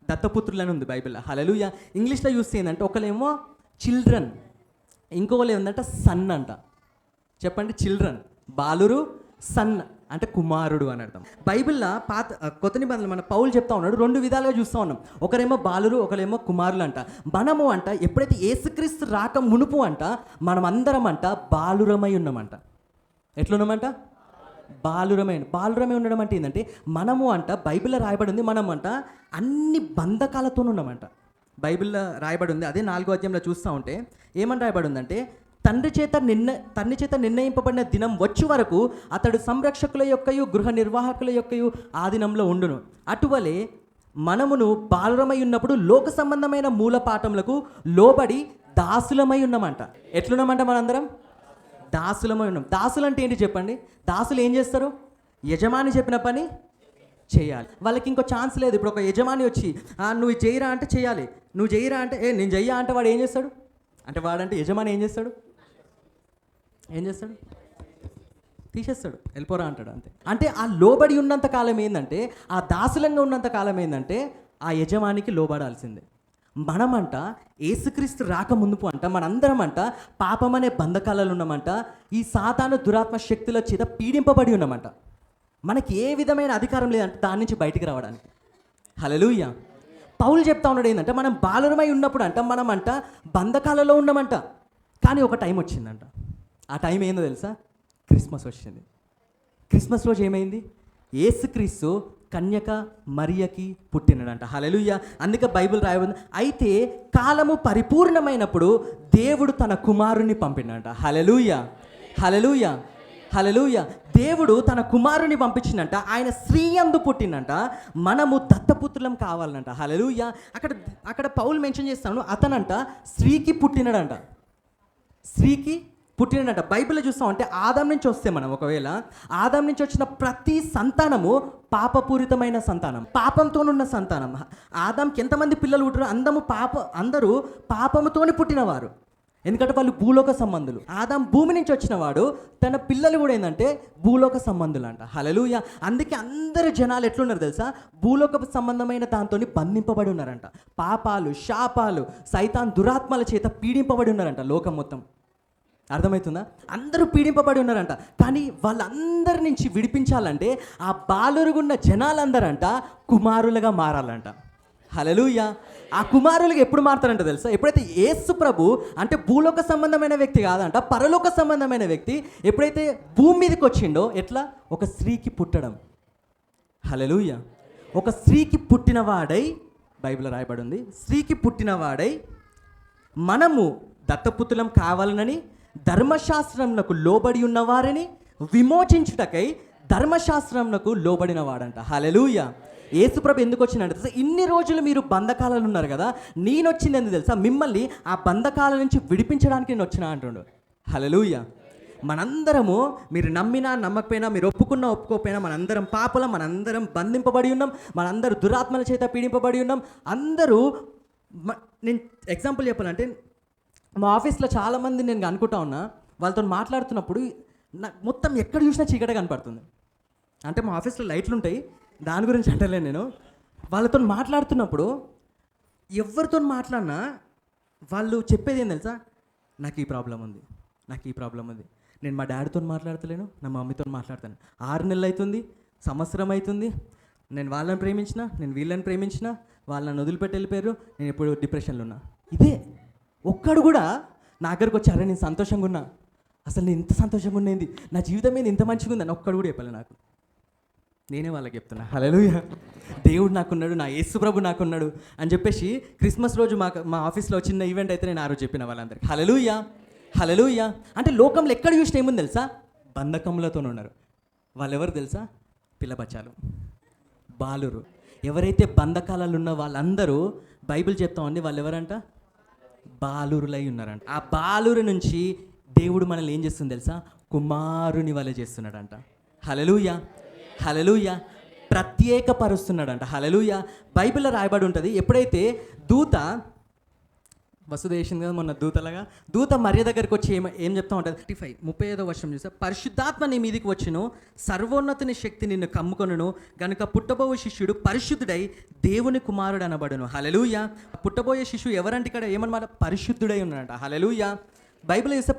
దత్తపుత్రులు అని ఉంది బైబిల్లో. హల్లెలూయా. ఇంగ్లీష్లో చూస్తే ఏంటంటే ఒకలేమో చిల్డ్రన్, ఇంకొకరు ఏంటంటే సన్ అంట. చెప్పండి, చిల్డ్రన్ బాలురు, సన్ అంటే కుమారుడు అని అర్థం. బైబిల్లో కొత్త నిబంధనలు మన పౌలు చెప్తా ఉన్నాడు 2 విధాలుగా చూస్తూ ఉన్నాం. ఒకరేమో బాలురు, ఒకరేమో కుమారులు అంట. మనము అంట ఎప్పుడైతే యేసుక్రీస్తు రాక మునుపు అంట మనం అందరం అంట బాలురమై ఉన్నామంట. ఎట్లున్నామంట? బాలురమై ఉండడం అంటే ఏంటంటే మనము అంట బైబిల్లో రాయబడి ఉంది, మనం అంట అన్ని బంధకాలతో ఉన్నామంట. బైబిల్లో రాయబడి ఉంది. అదే 4వ అధ్యాయంలో చూస్తూ ఉంటే ఏమని రాయబడి ఉందంటే, తండ్రి చేత నిర్ణయింపబడిన దినం వచ్చే వరకు అతడు సంరక్షకుల యొక్కయు గృహ నిర్వాహకుల యొక్కయు ఆధీనంలో ఉండును. అటువలే మనమును బాలురమై ఉన్నప్పుడు లోక సంబంధమైన మూల పాఠములకు లోబడి దాసులమై ఉన్నామంట. ఎట్లున్నామంట? మనందరం దాసులమై ఉన్నాం. దాసులు అంటే ఏంటి చెప్పండి? దాసులు ఏం చేస్తారు? యజమాని చెప్పిన పని చేయాలి. వాళ్ళకి ఇంకో ఛాన్స్ లేదు. ఇప్పుడు ఒక యజమాని వచ్చి నువ్వు చేయరా అంటే చేయాలి, నువ్వు చేయరా అంటే నేను చెయ్యా అంటే వాడు ఏం చేస్తాడు? అంటే వాడంటే యజమాని ఏం చేస్తాడు? తీసేస్తాడు, వెళ్ళిపోరా అంటాడు, అంతే. అంటే ఆ లోబడి ఉన్నంత కాలం ఏంటంటే, ఆ దాసులంగా ఉన్నంత కాలం ఏంటంటే ఆ యజమానికి లోబడాల్సిందే. మనమంట యేసుక్రీస్తు రాక ముందుపు అంట మనందరం అంట పాపం అనే బంధకాలలో ఉన్నామంట. ఈ సాతాను దురాత్మ శక్తుల చేత పీడింపబడి ఉన్నామంట. మనకి ఏ విధమైన అధికారం లేదంటే దాని నుంచి బయటికి రావడానికి. హల్లెలూయా. పౌలు చెప్తా ఉన్నాడు ఏంటంటే మనం బాలురమై ఉన్నప్పుడు అంట మనం అంట బంధకాలలో ఉన్నామంట. కానీ ఒక టైం వచ్చిందంట. ఆ టైం ఏందో తెలుసా? క్రిస్మస్ వచ్చింది. క్రిస్మస్ రోజు ఏమైంది? యేసుక్రీస్తు కన్యక మరియకి పుట్టినడంట. హల్లెలూయా. అందుకే బైబిల్ రాయబడింది, అయితే కాలము పరిపూర్ణమైనప్పుడు దేవుడు తన కుమారుని పంపినంట. హల్లెలూయా, హల్లెలూయా, హల్లెలూయా. దేవుడు తన కుమారుని పంపించిందంట. ఆయన స్త్రీ యందు పుట్టిందంట. మనము దత్తపుత్రులం కావాలంట. హల్లెలూయా. అక్కడ పౌలు మెన్షన్ చేస్తాను, అతనంట స్త్రీకి పుట్టినడంట. స్త్రీకి పుట్టినడంట. బైబిల్లో చూస్తామంటే ఆదాం నుంచి వస్తే మనం ఒకవేళ ఆదాం నుంచి వచ్చిన ప్రతి సంతానము పాపపూరితమైన సంతానం, పాపంతోనున్న సంతానం. ఆదాంకి ఎంతమంది పిల్లలు పుట్టారు? అందరూ పాపముతోని పుట్టినవారు. ఎందుకంటే వాళ్ళు భూలోక సంబంధులు. ఆదాం భూమి నుంచి వచ్చిన వాడు, తన పిల్లలు కూడా ఏంటంటే భూలోక సంబంధులు అంట. హల్లెలూయా. అందుకే అందరు జనాలు ఎట్లున్నారు తెలుసా? భూలోక సంబంధమైన దాంతో బంధింపబడి ఉన్నారంట. పాపాలు, శాపాలు, సైతాన్ దురాత్మల చేత పీడింపబడి ఉన్నారంట. లోకం మొత్తం అర్థమవుతుందా? అందరూ పీడింపబడి ఉన్నారంట. కానీ వాళ్ళందరి నుంచి విడిపించాలంటే ఆ బాలురుగున్న జనాలందరంట కుమారులుగా మారాలంట. హల్లెలూయా. ఆ కుమారులుగా ఎప్పుడు మారుతారంట తెలుసా? ఎప్పుడైతే యేసు ప్రభు అంటే భూలోక సంబంధమైన వ్యక్తి కాదంట, పరలోక సంబంధమైన వ్యక్తి ఎప్పుడైతే భూమి మీదకి వచ్చిండో, ఎట్లా? ఒక స్త్రీకి పుట్టడం. హల్లెలూయా. ఒక స్త్రీకి పుట్టినవాడై, బైబిల్లో రాయబడి ఉంది, స్త్రీకి పుట్టినవాడై మనము దత్తపుత్రులం కావాలనని ధర్మశాస్త్రమునకు లోబడి ఉన్నవారిని విమోచించుటకై ధర్మశాస్త్రమునకు లోబడిన వాడంట. హల్లెలూయా. యేసుప్రభు ఎందుకు వచ్చిందంటే, ఇన్ని రోజులు మీరు బంధకాలలో ఉన్నారు కదా, నేను వచ్చింది ఎందుకు తెలుసా? మిమ్మల్ని ఆ బంధకాల నుంచి విడిపించడానికి నేను వచ్చినా అంటుండు. హల్లెలూయా. మనందరము, మీరు నమ్మినా నమ్మకపోయినా, మీరు ఒప్పుకున్నా ఒప్పుకోకపోయినా, మనందరం పాపలం, మనందరం బంధింపబడి ఉన్నాం, మనందరూ దురాత్మల చేత పీడింపబడి ఉన్నాం. అందరూ నేను ఎగ్జాంపుల్ చెప్పాలంటే, మా ఆఫీస్లో చాలామంది నేను అనుకుంటా ఉన్నా, వాళ్ళతో మాట్లాడుతున్నప్పుడు నాకు మొత్తం ఎక్కడ చూసినా చీకటి కనపడుతుంది. అంటే మా ఆఫీస్లో లైట్లు ఉంటాయి, దాని గురించి అంటలేను నేను. వాళ్ళతో మాట్లాడుతున్నప్పుడు ఎవరితో మాట్లాడినా వాళ్ళు చెప్పేది ఏం తెలుసా, నాకు ఈ ప్రాబ్లం ఉంది, నాకు ఈ ప్రాబ్లం ఉంది. నేను మా డాడీతో మాట్లాడతలేను, నా మమ్మీతో మాట్లాడతాను. 6 నెలలు అవుతుంది, సంవత్సరం అవుతుంది, నేను వాళ్ళని ప్రేమించిన, నేను వీళ్ళని ప్రేమించిన, వాళ్ళని వదిలిపెట్టి వెళ్ళిపోయారు, నేను ఇప్పుడు డిప్రెషన్లో ఉన్నా. ఇదే ఒక్కడు కూడా నా దగ్గరకు వచ్చి, అరే నేను సంతోషంగా ఉన్నా, అసలు నేను ఇంత సంతోషంగా ఉన్నది, నా జీవితం మీద ఇంత మంచిగా ఉందని ఒక్కడు కూడా చెప్పాలి నాకు. నేనే వాళ్ళకి చెప్తున్నా, హల్లెలూయా, దేవుడు నాకున్నాడు, నా యేసు ప్రభు నాకున్నాడు అని చెప్పేసి. క్రిస్మస్ రోజు మా ఆఫీస్లో చిన్న ఈవెంట్ అయితే నేను ఆ రోజు చెప్పిన వాళ్ళందరికీ, హల్లెలూయా హల్లెలూయా. అంటే లోకంలో ఎక్కడ చూసినా ఏముంది తెలుసా, బంధకములతో ఉన్నారు. వాళ్ళు ఎవరు తెలుసా, పిల్లబచ్చాలు, బాలురు. ఎవరైతే బంధకాలలో ఉన్న వాళ్ళందరూ బైబిల్ చెప్తామండి, వాళ్ళు ఎవరంట, బాలురులై ఉన్నారంట. ఆ బాలురు నుంచి దేవుడు మనల్ని ఏం చేస్తుంది తెలుసా, కుమారుని వలె చేస్తున్నాడంట. హల్లెలూయా హల్లెలూయా. ప్రత్యేకపరుస్తున్నాడంట. హల్లెలూయా. బైబిల్లో రాయబడి ఉంటుంది, ఎప్పుడైతే దూత వసుధ వేసింది కదా మొన్న, దూత మరియ దగ్గరికి వచ్చి ఏం చెప్తా ఉంటుంది, 35 వర్షం చూసా, పరిశుద్ధాత్మ నీ మీదికి వచ్చును, సర్వోన్నతిని శక్తి నిన్ను కమ్ముకొనును, గనుక పుట్టబోయే శిష్యుడు పరిశుద్ధుడై దేవుని కుమారుడు అనబడును. హల్లెలూయా. పుట్టబోయే శిశువు ఎవరంటే ఇక్కడ ఏమన్నమాట, పరిశుద్ధుడై ఉన్నాడంట. హల్లెలూయా. బైబిల్ చూస్తే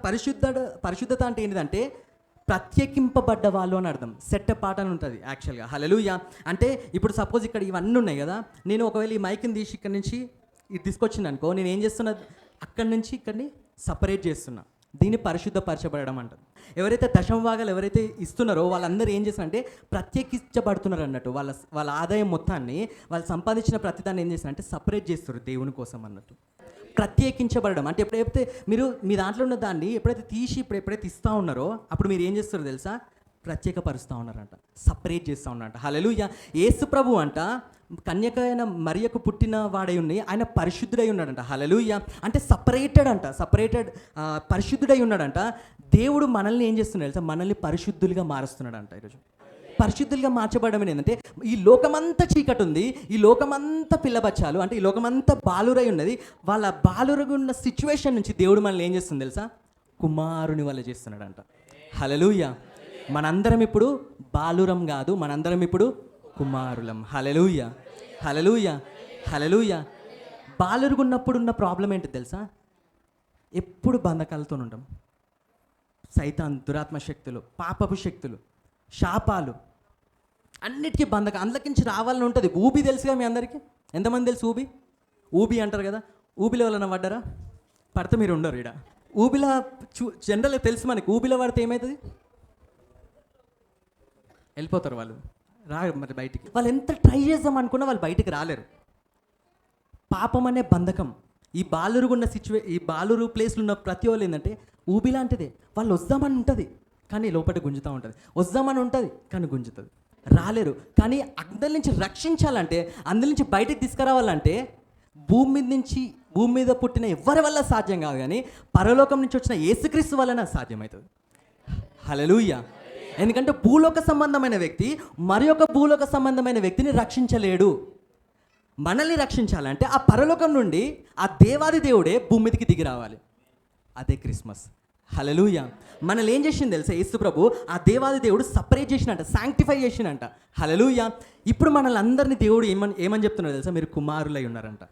పరిశుద్ధత అంటే ఏంటిదంటే ప్రత్యేకింపబడ్డ వాళ్ళు అని అర్థం, సెట్ పాట అని ఉంటుంది యాక్చువల్గా. హల్లెలూయా. అంటే ఇప్పుడు సపోజ్ ఇక్కడ ఇవన్నీ ఉన్నాయి కదా, నేను ఒకవేళ ఈ మైక్ని తీసి ఇక్కడ నుంచి ఇది తీసుకొచ్చింది అనుకో, నేను ఏం చేస్తున్నా, అక్కడి నుంచి ఇక్కడిని సపరేట్ చేస్తున్నా. దీన్ని పరిశుద్ధపరచబడడం అంటారు. ఎవరైతే దశమ భాగాలు ఎవరైతే ఇస్తున్నారో వాళ్ళందరూ ఏం చేస్తారంటే ప్రత్యేకించబడుతున్నారు అన్నట్టు. వాళ్ళ ఆదాయం మొత్తాన్ని, వాళ్ళు సంపాదించిన ప్రతిదాన్ని ఏం చేస్తారంటే సపరేట్ చేస్తారు దేవుని కోసం అన్నట్టు. ప్రత్యేకించబడడం అంటే ఎప్పుడైతే మీరు మీ దాంట్లో ఉన్న దాన్ని ఎప్పుడైతే తీసి ఎప్పుడైతే ఇస్తూ ఉన్నారో అప్పుడు మీరు ఏం చేస్తారో తెలుసా, ప్రత్యేకపరుస్తూ ఉన్నారంట, సపరేట్ చేస్తూ ఉన్నారంట. హల్లెలూయా. యేసు ప్రభు అంట కన్యక అయిన మరియకు పుట్టిన వాడై ఉన్నాయి, ఆయన పరిశుద్ధుడై ఉన్నాడంట. హల్లెలూయా. అంటే సపరేటెడ్ పరిశుద్ధుడై ఉన్నాడంట. దేవుడు మనల్ని ఏం చేస్తున్నాడు తెలుసా, మనల్ని పరిశుద్ధులుగా మారుస్తున్నాడంట. ఈరోజు పరిశుద్ధులుగా మార్చబడడం ఏంటంటే, ఈ లోకమంతా చీకటి ఉంది, ఈ లోకమంతా పిల్లబచ్చాలు, అంటే ఈ లోకమంతా బాలురై ఉన్నది. వాళ్ళ బాలురగా ఉన్న సిచ్యువేషన్ నుంచి దేవుడు మనల్ని ఏం చేస్తుంది తెలుసా, కుమారుని వల్ల చేస్తున్నాడంట. హల్లెలూయా. మనందరం ఇప్పుడు బాలురం కాదు, మనందరం ఇప్పుడు కుమారులం. హల్లెలూయా హల్లెలూయా హల్లెలూయా. బాలురుగా ఉన్నప్పుడు ఉన్న ప్రాబ్లం ఏంటి తెలుసా, ఎప్పుడు బంధకాలతో ఉంటాం. సైతాన్, దురాత్మ శక్తులు, పాపపు శక్తులు, శాపాలు, అన్నిటికీ బంధకం. అందులోకించి రావాలని ఉంటుంది. ఊబి తెలుసుగా మీ అందరికీ, ఎంతమంది తెలుసు ఊబి అంటారు కదా. ఊబిలో ఎవరైనా పడ్డారా, పడితే మీరు ఉండరు ఇక్కడ. ఊబిలో జనరల్గా తెలుసు మనకి, ఊబిలో పడితే ఏమవుతుంది, వెళ్ళిపోతారు వాళ్ళు, మరి బయటికి. వాళ్ళు ఎంత ట్రై చేద్దాం అనుకున్నా వాళ్ళు బయటికి రాలేరు. పాపం అనే బంధకం ఈ బాలురుగున్న ఈ బాలురు ప్లేస్లో ఉన్న ప్రతి వాళ్ళు ఏంటంటే ఊబి లాంటిదే. వాళ్ళు వద్దామని ఉంటుంది కానీ లోపల గుంజుతూ ఉంటుంది, వద్దామని ఉంటుంది కానీ గుంజుతుంది, రాలేరు. కానీ అందరి నుంచి రక్షించాలంటే, అందరి నుంచి బయటకు తీసుకురావాలంటే భూమి మీద పుట్టిన ఎవరి వల్ల సాధ్యం కాదు, కానీ పరలోకం నుంచి వచ్చిన యేసుక్రీస్తు వలన సాధ్యమవుతుంది. హల్లెలూయా. ఎందుకంటే భూలోక సంబంధమైన వ్యక్తి మరి ఒక భూలోక సంబంధమైన వ్యక్తిని రక్షించలేడు. మనల్ని రక్షించాలంటే ఆ పరలోకం నుండి ఆ దేవాది దేవుడే భూమి మీదకి దిగి రావాలి. అదే క్రిస్మస్. హల్లెలూయా. మనల్ని ఏం చేసింది తెలుసా, యేసు ప్రభు ఆ దేవాది దేవుడు సపరేట్ చేసినంట, శాంక్టిఫై చేసినంట. హల్లెలూయా. ఇప్పుడు మనల్ని అందరినీ దేవుడు ఏమని చెప్తున్నాడు తెలుసా, మీరు కుమారులై ఉన్నారంట.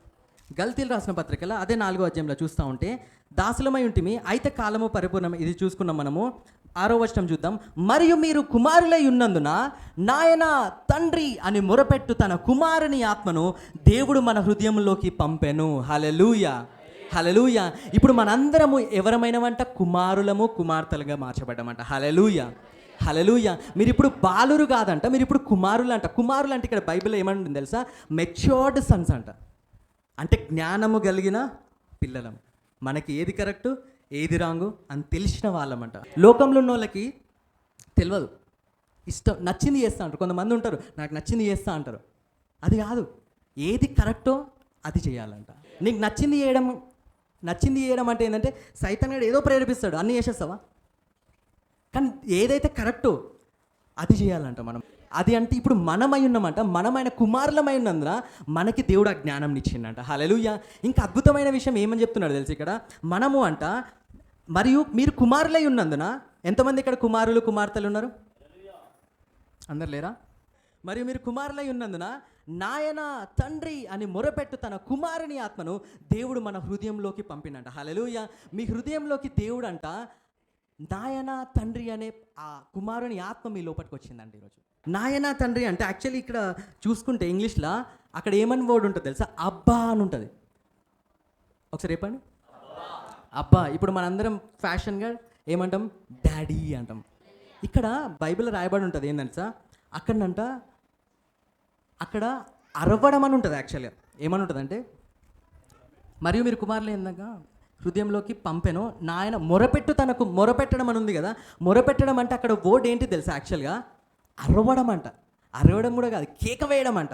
గల్తీలు రాసిన పత్రికలో అదే 4వ అధ్యాయంలో చూస్తూ ఉంటే, దాసులమై ఉంటిమి అయితే కాలము పరిపూర్ణం, ఇది చూసుకున్నాం మనము. 6వ వచనం చూద్దాం. మరియు మీరు కుమారులై ఉన్నందున నాయన తండ్రి అని మొరపెట్టు తన కుమారుని ఆత్మను దేవుడు మన హృదయంలోకి పంపెను. హల్లెలూయా హల్లెలూయా. ఇప్పుడు మనందరము ఎవరమైనవంట, కుమారులము కుమార్తెలుగా మార్చబడ్డామంట. హల్లెలూయా హల్లెలూయా. మీరు ఇప్పుడు బాలురు కాదంట, మీరు ఇప్పుడు కుమారులు అంట. కుమారులు అంటే ఇక్కడ బైబిల్లో ఏమంటుంది తెలుసా, మెచ్యూర్డ్ సన్స్ అంట. అంటే జ్ఞానము కలిగిన పిల్లలం, మనకి ఏది కరెక్టు ఏది రాంగు అని తెలిసిన వాళ్ళమంట. లోకంలో ఉన్న వాళ్ళకి తెలియదు, ఇష్టం నచ్చింది చేస్తా అంటారు. కొంతమంది ఉంటారు నాకు నచ్చింది చేస్తా అంటారు. అది కాదు, ఏది కరెక్టో అది చేయాలంట. నీకు నచ్చింది చేయడం అంటే ఏంటంటే సైతాన్ గాడు ఏదో ప్రేరేపిస్తాడు, అన్నీ చేసేస్తావా, కానీ ఏదైతే కరెక్టో అది చేయాలంట మనం. అది అంటే ఇప్పుడు మనమై ఉన్నామంట, మనమైన కుమారులమై ఉన్నందున మనకి దేవుడు ఆ జ్ఞానం ఇచ్చిండంట. హల్లెలూయా. ఇంకా అద్భుతమైన విషయం ఏమని చెప్తున్నాడు తెలుసు ఇక్కడ, మనము అంట మరియు మీరు కుమారులై ఉన్నందున, ఎంతమంది ఇక్కడ కుమారులు కుమార్తెలు ఉన్నారు? అందరు లేరా? మరియు మీరు కుమారులై ఉన్నందున నాయన తండ్రి అని మొరపెట్టు తన కుమారుని ఆత్మను దేవుడు మన హృదయంలోకి పంపినంట. హల్లెలూయా. మీ హృదయంలోకి దేవుడు అంట నాయన తండ్రి అనే ఆ కుమారుని ఆత్మ మీ లోపలికి వచ్చిందండి ఈరోజు. నాయన తండ్రి అంటే యాక్చువల్లీ ఇక్కడ చూసుకుంటే ఇంగ్లీష్లో అక్కడ ఏమని వర్డ్ ఉంటుంది తెలుసా? అబ్బా అని ఉంటుంది. ఒకసారి చెప్పండి, అబ్బా. ఇప్పుడు మనందరం ఫ్యాషన్గా ఏమంటాం? డాడీ అంటాం. ఇక్కడ బైబిల్ రాయబడి ఉంటుంది ఏంటంటే అక్కడంట అక్కడ అరవడం అని ఉంటుంది. యాక్చువల్గా ఏమని ఉంటుంది అంటే, మరియు మీరు కుమారులు ఏందాక హృదయంలోకి పంపెను నాయన మొరపెట్టు తనకు మొరపెట్టడం అని ఉంది కదా. మొరపెట్టడం అంటే అక్కడ వర్డ్ ఏంటి తెలుసా? యాక్చువల్గా అరవడం అంట. అరవడం కూడా కాదు, కేక వేయడం అంట.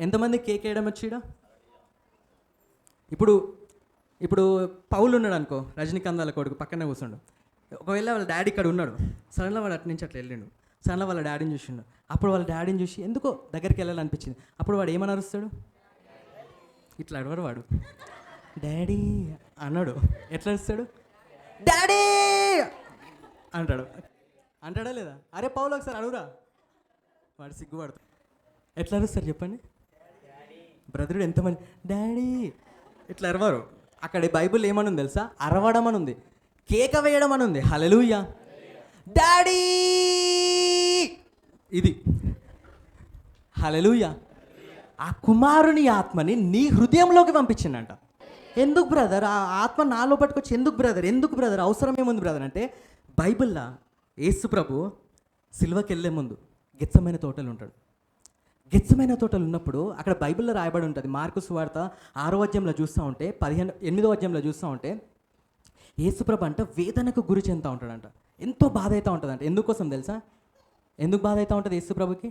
ఎంతమంది కేక్ వేయడం వచ్చిడ? ఇప్పుడు పౌలు ఉన్నాడు అనుకో, రజనీకాంత్ వాళ్ళ కొడుకు పక్కనే కూర్చుండు. ఒకవేళ వాళ్ళ డాడీ ఇక్కడ ఉన్నాడు, సడన్గా వాడు అటు నుంచి అట్లా వెళ్ళిండు. సడన్గా వాళ్ళ డాడీని చూసిండు. అప్పుడు వాళ్ళ డాడీని చూసి ఎందుకో దగ్గరికి వెళ్ళాలనిపించింది. అప్పుడు వాడు ఏమని అరుస్తాడు? ఇట్లా అడవడు వాడు, డాడీ అన్నాడు. ఎట్లా అరుస్తాడు? డాడీ అంటాడు. అంటాడా లేదా? అరే పౌలు ఒకసారి అడుగురా. వాడు సిగ్గుపడతాడు. ఎట్లా అరుస్తారు చెప్పండి? బ్రదరుడు ఎంతమంది డాడీ ఇట్లా అరవరు. అక్కడ బైబిల్ ఏమని ఉంది తెలుసా? అరవడం అని ఉంది, కేక వేయడం అని ఉంది. హల్లెలూయా. డాడీ ఇది. హల్లెలూయా. ఆ కుమారుని ఆత్మని నీ హృదయంలోకి పంపించిందంట. ఎందుకు బ్రదర్ ఆ ఆత్మ నాలో పట్టుకొచ్చి ఎందుకు బ్రదర్ అవసరం ఏముంది బ్రదర్ అంటే, బైబిల్లో యేసు ప్రభు సిలువకి వెళ్ళే ముందు గెత్సమైన తోటలు ఉంటాడు. గెత్సమైన తోటలు ఉన్నప్పుడు అక్కడ బైబిల్లో రాయబడి ఉంటుంది. మార్కు సువార్త 6వ అధ్యాయంలో చూస్తూ ఉంటే 8వ అధ్యాయంలో చూస్తూ ఉంటే యేసుప్రభు అంట వేదనకు గురి చెందుతూ ఉంటాడంట. ఎంతో బాధ అవుతూ ఉంటుందంట. ఎందుకోసం తెలుసా? ఎందుకు బాధ అవుతూ ఉంటుంది యేసుప్రభుకి?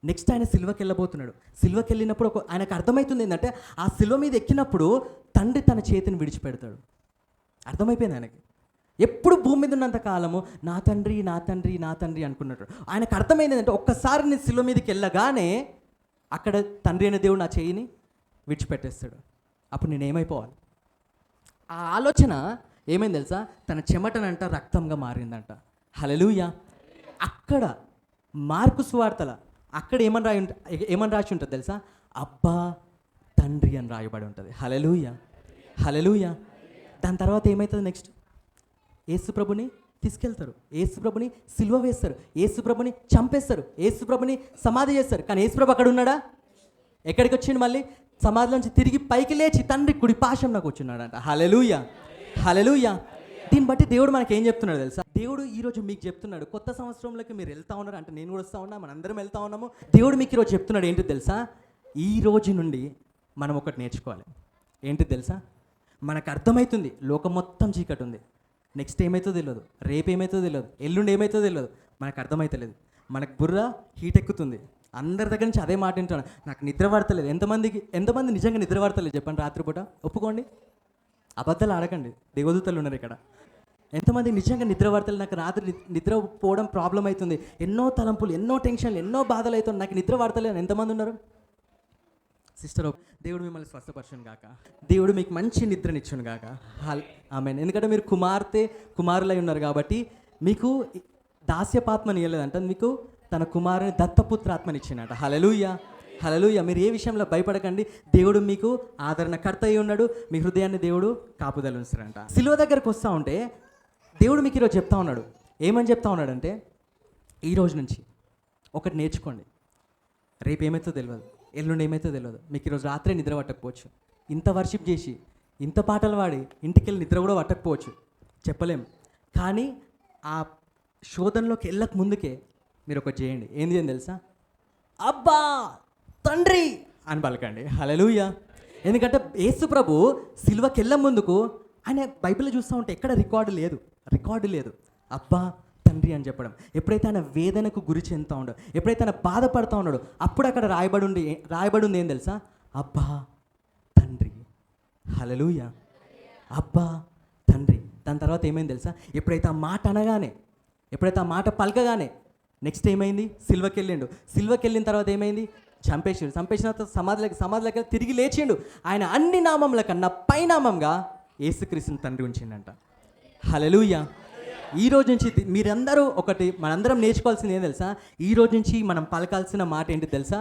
నెక్స్ట్ ఆయన సిల్వకి వెళ్ళబోతున్నాడు. సిల్వకి వెళ్ళినప్పుడు ఆయనకు అర్థమవుతుంది ఏంటంటే, ఆ సిల్వ మీద ఎక్కినప్పుడు తండ్రి తన చేతిని విడిచిపెడతాడు. అర్థమైపోయింది ఆయనకి. ఎప్పుడు భూమి మీద ఉన్నంత కాలము నా తండ్రి నా తండ్రి నా తండ్రి అనుకున్నట్టు ఆయనకు అర్థమైంది ఏంటంటే, ఒక్కసారి నేను సిల్వ మీదకి వెళ్ళగానే అక్కడ తండ్రి అనే దేవుడు నా చేయిని విడిచిపెట్టేస్తాడు. అప్పుడు నేను ఏమైపోవాలి? ఆ ఆలోచన ఏమైంది తెలుసా? తన చెమటనంట రక్తంగా మారిందంట. హల్లెలూయా. అక్కడ మార్కు సువార్తల అక్కడ ఏమని రాసి ఉంటుంది తెలుసా? అబ్బా తండ్రి అని రాయబడి ఉంటుంది. హల్లెలూయా. హల్లెలూయా. దాని తర్వాత ఏమవుతుంది నెక్స్ట్? యేసుప్రభుని తీసుకెళ్తారు, యేసుప్రభుని సిలువ వేస్తారు, యేసుప్రభుని చంపేస్తారు, యేసుప్రభుని సమాధి చేస్తారు. కానీ యేసుప్రభు అక్కడ ఉన్నాడా? ఎక్కడికి వచ్చిండు? మళ్ళీ సమాధిలోంచి తిరిగి పైకి లేచి తండ్రి కుడి పాశంలో కూర్చున్నాడంట. హల్లెలూయా. హల్లెలూయా. దీన్ని బట్టి దేవుడు మనకి ఏం చెప్తున్నాడు తెలుసా? దేవుడు ఈరోజు మీకు చెప్తున్నాడు, కొత్త సంవత్సరంలోకి మీరు వెళ్తా ఉన్నారు అంటే, నేను కూడా వస్తూ ఉన్నా, మనందరం వెళ్తా ఉన్నాము. దేవుడు మీకు ఈరోజు చెప్తున్నాడు ఏంటి తెలుసా? ఈ రోజు నుండి మనం ఒకటి నేర్చుకోవాలి. ఏంటి తెలుసా? మనకు అర్థమవుతుంది లోకం మొత్తం చీకటి ఉంది, నెక్స్ట్ ఏమవుతుందో తెలియదు, రేపు ఏమవుతుందో తెలియదు, ఎల్లుండి ఏమవుతుందో తెలియదు, మనకు అర్థమవుతలేదు. మనకు బుర్ర హీట్ ఎక్కుతుంది. అందరి దగ్గర నుంచి అదే మాట వింటాను, నాకు నిద్ర పడతలేదు. ఎంతమంది నిజంగా నిద్ర పడతలేదు చెప్పండి రాత్రిపూట? ఒప్పుకోండి, అబద్ధాలు ఆడకండి. దేవదూతలు ఉన్నారు ఇక్కడ. ఎంతమంది నిజంగా నిద్ర పడతలేదు? నాకు రాత్రి నిద్ర పోవడం ప్రాబ్లం అవుతుంది, ఎన్నో తలంపులు, ఎన్నో టెన్షన్లు, ఎన్నో బాధలు అవుతుంది, నాకు నిద్ర పడతలేదు. ఎంతమంది ఉన్నారు? సిస్టర్, దేవుడు మిమ్మల్ని స్వస్థపరచును గాక, దేవుడు మీకు మంచి నిద్రనిచ్చును గాక. ఆమేన్. ఎందుకంటే మీరు కుమారులై ఉన్నారు కాబట్టి మీకు దాస్యపాత్మని ఇవ్వలేదంట, మీకు తన కుమారుని దత్తపుత్రాత్మని ఇచ్చినట. హల్లెలూయా. హల్లెలూయా. మీరు ఏ విషయంలో భయపడకండి, దేవుడు మీకు ఆదరణకర్త అయి ఉన్నాడు. మీ హృదయాన్ని దేవుడు కాపుదల ఉంచుతాడంట. సిలువ దగ్గరకు వస్తూ ఉంటే దేవుడు మీకు ఈరోజు చెప్తా ఉన్నాడు. ఏమని చెప్తా ఉన్నాడంటే, ఈ రోజు నుంచి ఒకటి నేర్చుకోండి, రేపు ఏమవుతుందో తెలియదు, ఎల్లుండి ఏమవుతుందో తెలియదు. మీకు ఈరోజు రాత్రే నిద్ర పట్టకపోవచ్చు, ఇంత వర్షిప్ చేసి ఇంత పాటలు పాడి ఇంటికి వెళ్ళి నిద్ర కూడా పట్టకపోవచ్చు, చెప్పలేం. కానీ ఆ శోధనలోకి వెళ్ళక ముందుకే మీరు ఒకటి చేయండి. ఏంది అని తెలుసా? అబ్బా తండ్రి అని పలకండి. హల్లెలూయా. ఎందుకంటే యేసు ప్రభు సిలువకి వెళ్ళ ముందుకు ఆయన బైబిల్లో చూస్తూ ఉంటే ఎక్కడ రికార్డు లేదు అబ్బా తండ్రి అని చెప్పడం. ఎప్పుడైతే ఆయన వేదనకు గురి చెందుతూ ఉన్నాడో, ఎప్పుడైతే ఆయన బాధపడుతూ ఉన్నాడో, అప్పుడు అక్కడ రాయబడి ఉంది ఏం తెలుసా? అబ్బా తండ్రి. హల్లెలూయా. అబ్బా తండ్రి. దాని తర్వాత ఏమైంది తెలుసా? ఎప్పుడైతే ఆ మాట అనగానే ఎప్పుడైతే ఆ మాట పలకగానే నెక్స్ట్ ఏమైంది? సిల్వకి వెళ్ళిన తర్వాత ఏమైంది? చంపేసిన తర్వాత సమాధిలోకి తిరిగి లేచిండు. ఆయన అన్ని నామముల కన్నా పైనామంగా యేసుక్రీస్తుని తండ్రి ఉంచిండంట. హల్లెలూయా. ఈ రోజు నుంచి మీరందరూ ఒకటి మనందరం నేర్చుకోవాల్సింది ఏం తెలుసా? ఈ రోజు నుంచి మనం పలకాల్సిన మాట ఏంటి తెలుసా?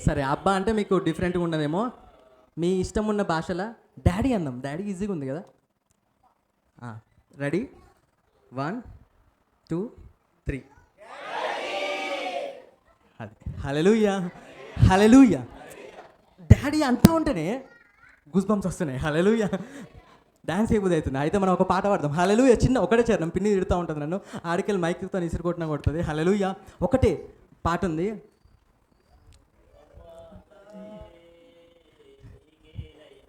సరే, అబ్బా అంటే మీకు డిఫరెంట్గా ఉండదేమో. మీ ఇష్టం ఉన్న భాషలో డాడీ అందాం. డాడీ ఈజీగా ఉంది కదా. రెడీ? 1 2 3. అది హల్లెలూయా, హల్లెలూయా. డాడీ అంటూ ఉంటేనే గూస్ బంప్స్ వస్తున్నాయి. హల్లెలూయా. డాన్స్ అయిపోతుంది అవుతుంది. అయితే మనం ఒక పాట పాడదాం. హల్లెలూయా. చిన్న ఒకటే చరణం, పిన్ని తిడుతూ ఉంటుంది నన్ను, ఆడికెళ్ళి మైక్తో ఇసురు కొట్టినా కొడుతుంది. హల్లెలూయా. ఒకటే పాట ఉంది.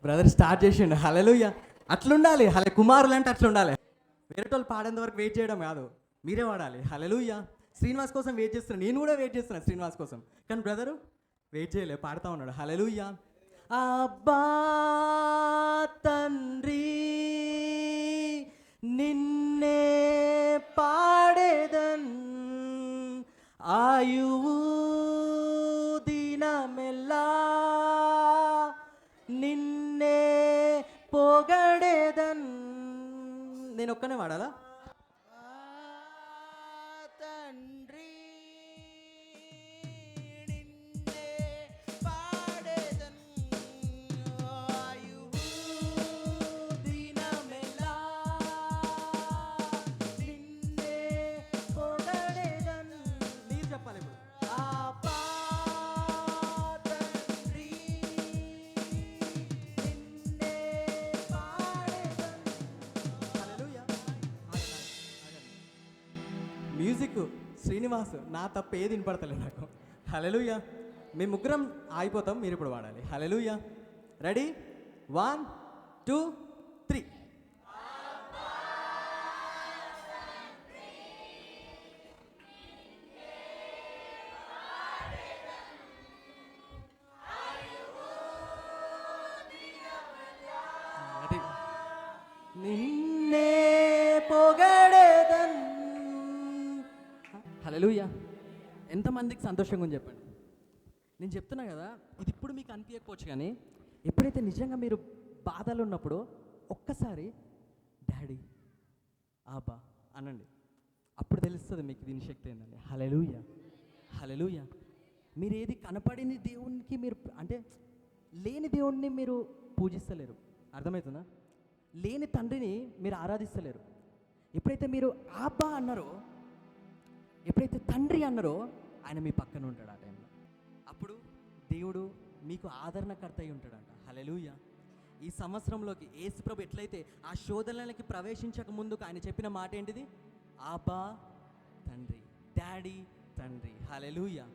బ్రదర్ స్టార్ట్ చేసిండు. హల్లెలూయా. అట్లుండాలి. కుమారులు అంటే అట్లుండాలి. వేరే వాళ్ళు పాడేంత వరకు వెయిట్ చేయడం కాదు, మీరే పాడాలి. హల్లెలూయా. శ్రీనివాస్ కోసం వెయిట్ చేస్తున్నాను, నేను కూడా వెయిట్ చేస్తున్నాను శ్రీనివాస్ కోసం. కానీ బ్రదరు వెయిట్ చేయలే, పాడుతూ ఉన్నాడు. హల్లెలూయా. అబ్బా తండ్రి నిన్నే పాడేదన్, ఆయువు దినమెల్లా నిన్నే పొగడేదన్. నేను ఒక్కనే వాడాలా? తండ్రి నిన్నే పాడేదన్, ఆయువు దినమెల్లా నిన్నే పొగడేదన్. మీరు చెప్పాలి ఇప్పుడు. అబ్బా తండ్రి నిన్నే పాడేదన్. హల్లెలూయా. మ్యూజిక్ శ్రీనివాస్, నా తప్ప ఏది వినపడతలేదు నాకు. హల్లెలూయా. మేము ముగ్గురం ఆగిపోతాం, మీరు ఇప్పుడు వాడాలి. హల్లెలూయా. రెడీ? 1 2 3. నిన్నే పొగడేదన్. హల్లెలూయా. ఎంతమందికి సంతోషంగా ఉంది చెప్పండి. నేను చెప్తున్నా కదా, ఇది ఇప్పుడు మీకు అనిపించకపోవచ్చు, కానీ ఎప్పుడైతే నిజంగా మీరు బాధలు ఉన్నప్పుడు ఒక్కసారి డాడీ ఆబా అనండి, అప్పుడు తెలుస్తుంది మీకు దీని శక్తి ఏంటండి. హల్లెలూయా, హల్లెలూయా. మీరు ఏది కనపడిన దేవునికి మీరు అంటే లేని దేవుణ్ణి మీరు పూజిస్తలేరు, అర్థమవుతుందా? లేని తండ్రిని మీరు ఆరాధిస్తలేరు. ఎప్పుడైతే మీరు ఆబా అన్నారో, ఎప్పుడైతే తండ్రి అన్నారో, ఆయన మీ పక్కన ఉంటాడు ఆ టైంలో. అప్పుడు దేవుడు మీకు ఆదరణకర్త అయి ఉంటాడంట. హల్లెలూయా. ఈ సంవత్సరంలోకి యేసుప్రభు ఎట్లయితే ఆ శోధనలకి ప్రవేశించక ముందుకు ఆయన చెప్పిన మాట ఏంటిది? ఆబా తండ్రి, డాడీ తండ్రి. హల్లెలూయా,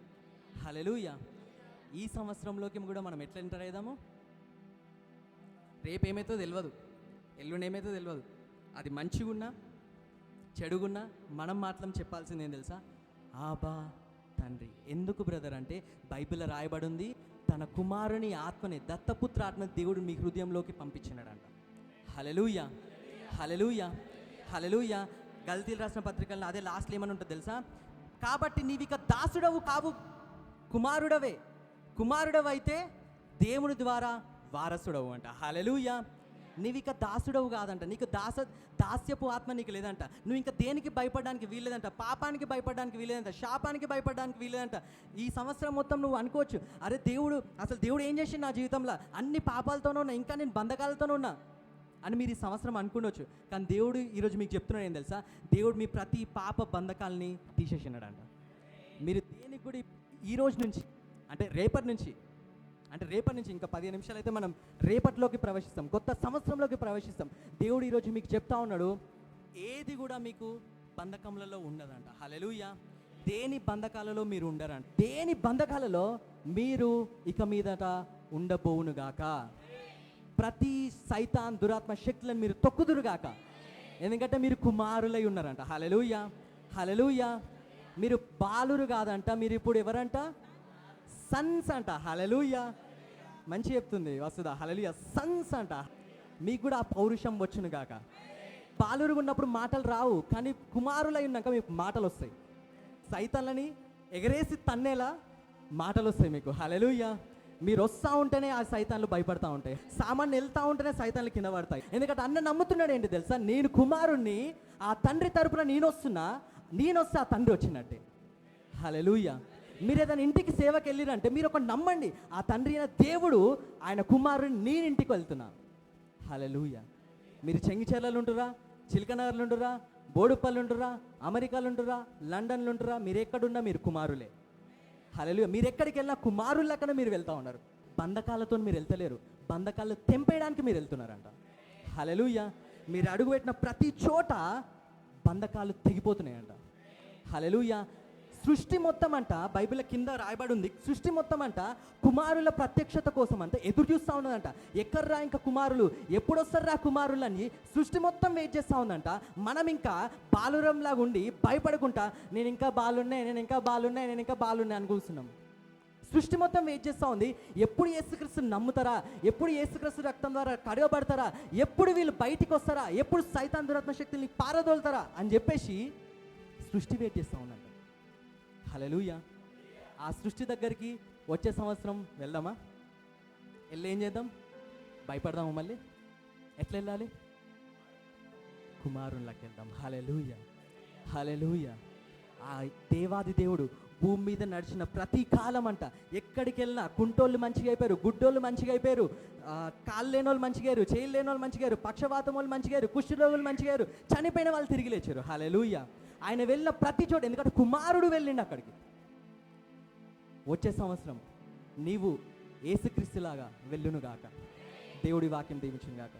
హల్లెలూయా. ఈ సంవత్సరంలోకి కూడా మనం ఎట్లా ఎంటర్ అయ్యాము? రేపు ఏమైతే తెలియదు, ఎల్లుండి ఏమైతే తెలియదు. అది మంచిగున్నా చెడుగున్నా మనం మాత్రం చెప్పాల్సింది ఏం తెలుసా? ఆబా తండ్రి. ఎందుకు బ్రదర్ అంటే బైబిల్లో రాయబడి ఉంది, తన కుమారుని ఆత్మని, దత్తపుత్ర ఆత్మని దేవుడు మీ హృదయంలోకి పంపించినాడంట. హల్లెలూయా, హల్లెలూయా, హల్లెలూయా. గల్తీలు రాసిన పత్రికల్లో అదే లాస్ట్లో ఏమని ఉంటుంది తెలుసా? కాబట్టి నీవిక దాసుడవు కావు, కుమారుడవే. కుమారుడవైతే దేవుని ద్వారా వారసుడవు అంట. హల్లెలూయా. నీవిక దాసుడవు కాదంట, నీకు దాస్యపు ఆత్మ నీకు లేదంట. నువ్వు ఇంకా దేనికి భయపడడానికి వీల్లేదంట, పాపానికి భయపడడానికి వీల్లేదంట, శాపానికి భయపడడానికి వీల్లేదంట. ఈ సంవత్సరం మొత్తం నువ్వు అనుకోవచ్చు, అరే దేవుడు ఏం చేసిండు నా జీవితంలో, అన్ని పాపాలతోనే ఉన్నా, ఇంకా నేను బంధకాలతోనే ఉన్నా అని మీరు ఈ సంవత్సరం అనుకుండొచ్చు. కానీ దేవుడు ఈరోజు మీకు చెప్తున్నాడు ఏం తెలుసా? దేవుడు మీ ప్రతి పాప బంధకాలని తీసేసినాడంట. మీరు దేనికి కూడా ఈ రోజు నుంచి అంటే రేపటి నుంచి ఇంకా 15 నిమిషాలు అయితే మనం రేపటిలోకి ప్రవేశిస్తాం, కొత్త సంవత్సరంలోకి ప్రవేశిస్తాం. దేవుడు ఈరోజు మీకు చెప్తా ఉన్నాడు, ఏది కూడా మీకు బంధకములలో ఉండదంట. హల్లెలూయా. దేని బంధకాలలో మీరు ఉండరంట, దేని బంధకాలలో మీరు ఇక మీదట ఉండబోవునుగాక. ప్రతి సైతాన్ దురాత్మ శక్తులను మీరు తొక్కుదురుగాక, ఎందుకంటే మీరు కుమారులై ఉన్నారంట. హల్లెలూయా, హల్లెలూయా. మీరు బాలురు కాదంట, మీరు ఇప్పుడు ఎవరంట? సన్స్ అంట. హల్లెలూయా. మంచి చెప్తుంది వసుదా. హల్లెలూయా. సన్స్ అంట. మీకు కూడా ఆ పౌరుషం వచ్చును గాక. బాలురుగా ఉన్నప్పుడు మాటలు రావు, కానీ కుమారులై ఉన్నాక మీకు మాటలు వస్తాయి. సైతాన్లని ఎగరేసి తన్నేలా మాటలు వస్తాయి మీకు. హల్లెలూయా. మీరు వస్తూ ఉంటేనే ఆ సైతాన్లు భయపడతా ఉంటాయి. సామాన్లు వెళ్తూ ఉంటేనే సైతాన్లు కింద పడతాయి. ఎందుకంటే అన్న నమ్ముతున్నాడు ఏంటి తెలుసా, నేను కుమారుణ్ణి, ఆ తండ్రి తరపున నేను వస్తే ఆ తండ్రి వచ్చినట్టే. హల్లెలూయా. మీరు ఏదైనా ఇంటికి సేవకి వెళ్ళిరంటే మీరు ఒక నమ్మండి, ఆ తండ్రి అయిన దేవుడు ఆయన కుమారుని నేను ఇంటికి వెళ్తున్నా. హల్లెలూయా. మీరు చెంగిచెర్లలో ఉంటురా, చిలకనగర్లు ఉంటురా, బోడుపల్లి ఉంటురా, అమెరికాలో ఉంటురా, లండన్లో ఉంటురా, మీరు ఎక్కడున్నా మీరు కుమారులే. హల్లెలూయా. మీరు ఎక్కడికి వెళ్ళినా కుమారులకనే మీరు వెళ్తూ ఉన్నారు. బంధకాలతో మీరు వెళ్తలేరు, బంధకాలు తెంపేయడానికి మీరు వెళ్తున్నారంట. హల్లెలూయా. మీరు అడుగుపెట్టిన ప్రతి చోట బంధకాలు తెగిపోతున్నాయంట. హల్లెలూయా. సృష్టి మొత్తం అంట, బైబిల్ కింద రాయబడి ఉంది, సృష్టి మొత్తం అంట కుమారుల ప్రత్యక్షత కోసం అంట ఎదురు చూస్తూ ఉన్నదంట. ఎక్కడ్రా ఇంకా కుమారులు, ఎప్పుడు వస్తారా కుమారులు అని సృష్టి మొత్తం వెయిట్ చేస్తూ ఉందంట. మనం ఇంకా బాలురంలాగా ఉండి భయపడకుండా నేను ఇంకా బాలున్నాయి అని కూర్చున్నాం. సృష్టి మొత్తం వెయిట్ చేస్తూ ఉంది, ఎప్పుడు యేసుక్రీస్తుని నమ్ముతారా, ఎప్పుడు యేసుక్రీస్తు రక్తం ద్వారా కడగబడతారా, ఎప్పుడు వీళ్ళు బయటికి వస్తారా, ఎప్పుడు సైతాన్ దురాత్మ శక్తుల్ని పారదోలుతారా అని చెప్పేసి సృష్టి వెయిట్ చేస్తూ ఉందంట. హల్లెలూయా. ఆ సృష్టి దగ్గరికి వచ్చే సంవత్సరం వెళ్దామా? వెళ్ళి ఏం చేద్దాం? భయపడదామా? మళ్ళీ ఎట్లా వెళ్ళాలి? కుమారునిలోకి వెళ్దాం. హల్లెలూయా. హల్లెలూయా. ఆ దేవాది దేవుడు భూమి మీద నడిచిన ప్రతి కాలం అంట ఎక్కడికి వెళ్ళినా కుంటోళ్ళు మంచిగా అయిపోయారు, గుడ్డోళ్ళు మంచిగా అయిపోయారు, కాళ్ళు లేని వాళ్ళు మంచిగా అయ్యారు, చేతులు లేని వాళ్ళు మంచిగా అయ్యారు, పక్షవాతం వాళ్ళు మంచిగా అయ్యారు, కుష్ఠరోగులు మంచిగా అయ్యారు, చనిపోయిన వాళ్ళు తిరిగి లేచారు. హల్లెలూయా. ఆయన వెళ్ళిన ప్రతి చోట, ఎందుకంటే కుమారుడు వెళ్ళిండు అక్కడికి. వచ్చే సంవత్సరం నీవు యేసుక్రీస్తులాగా వెళ్ళును గాక. దేవుడి వాక్యం దీవించును గాక.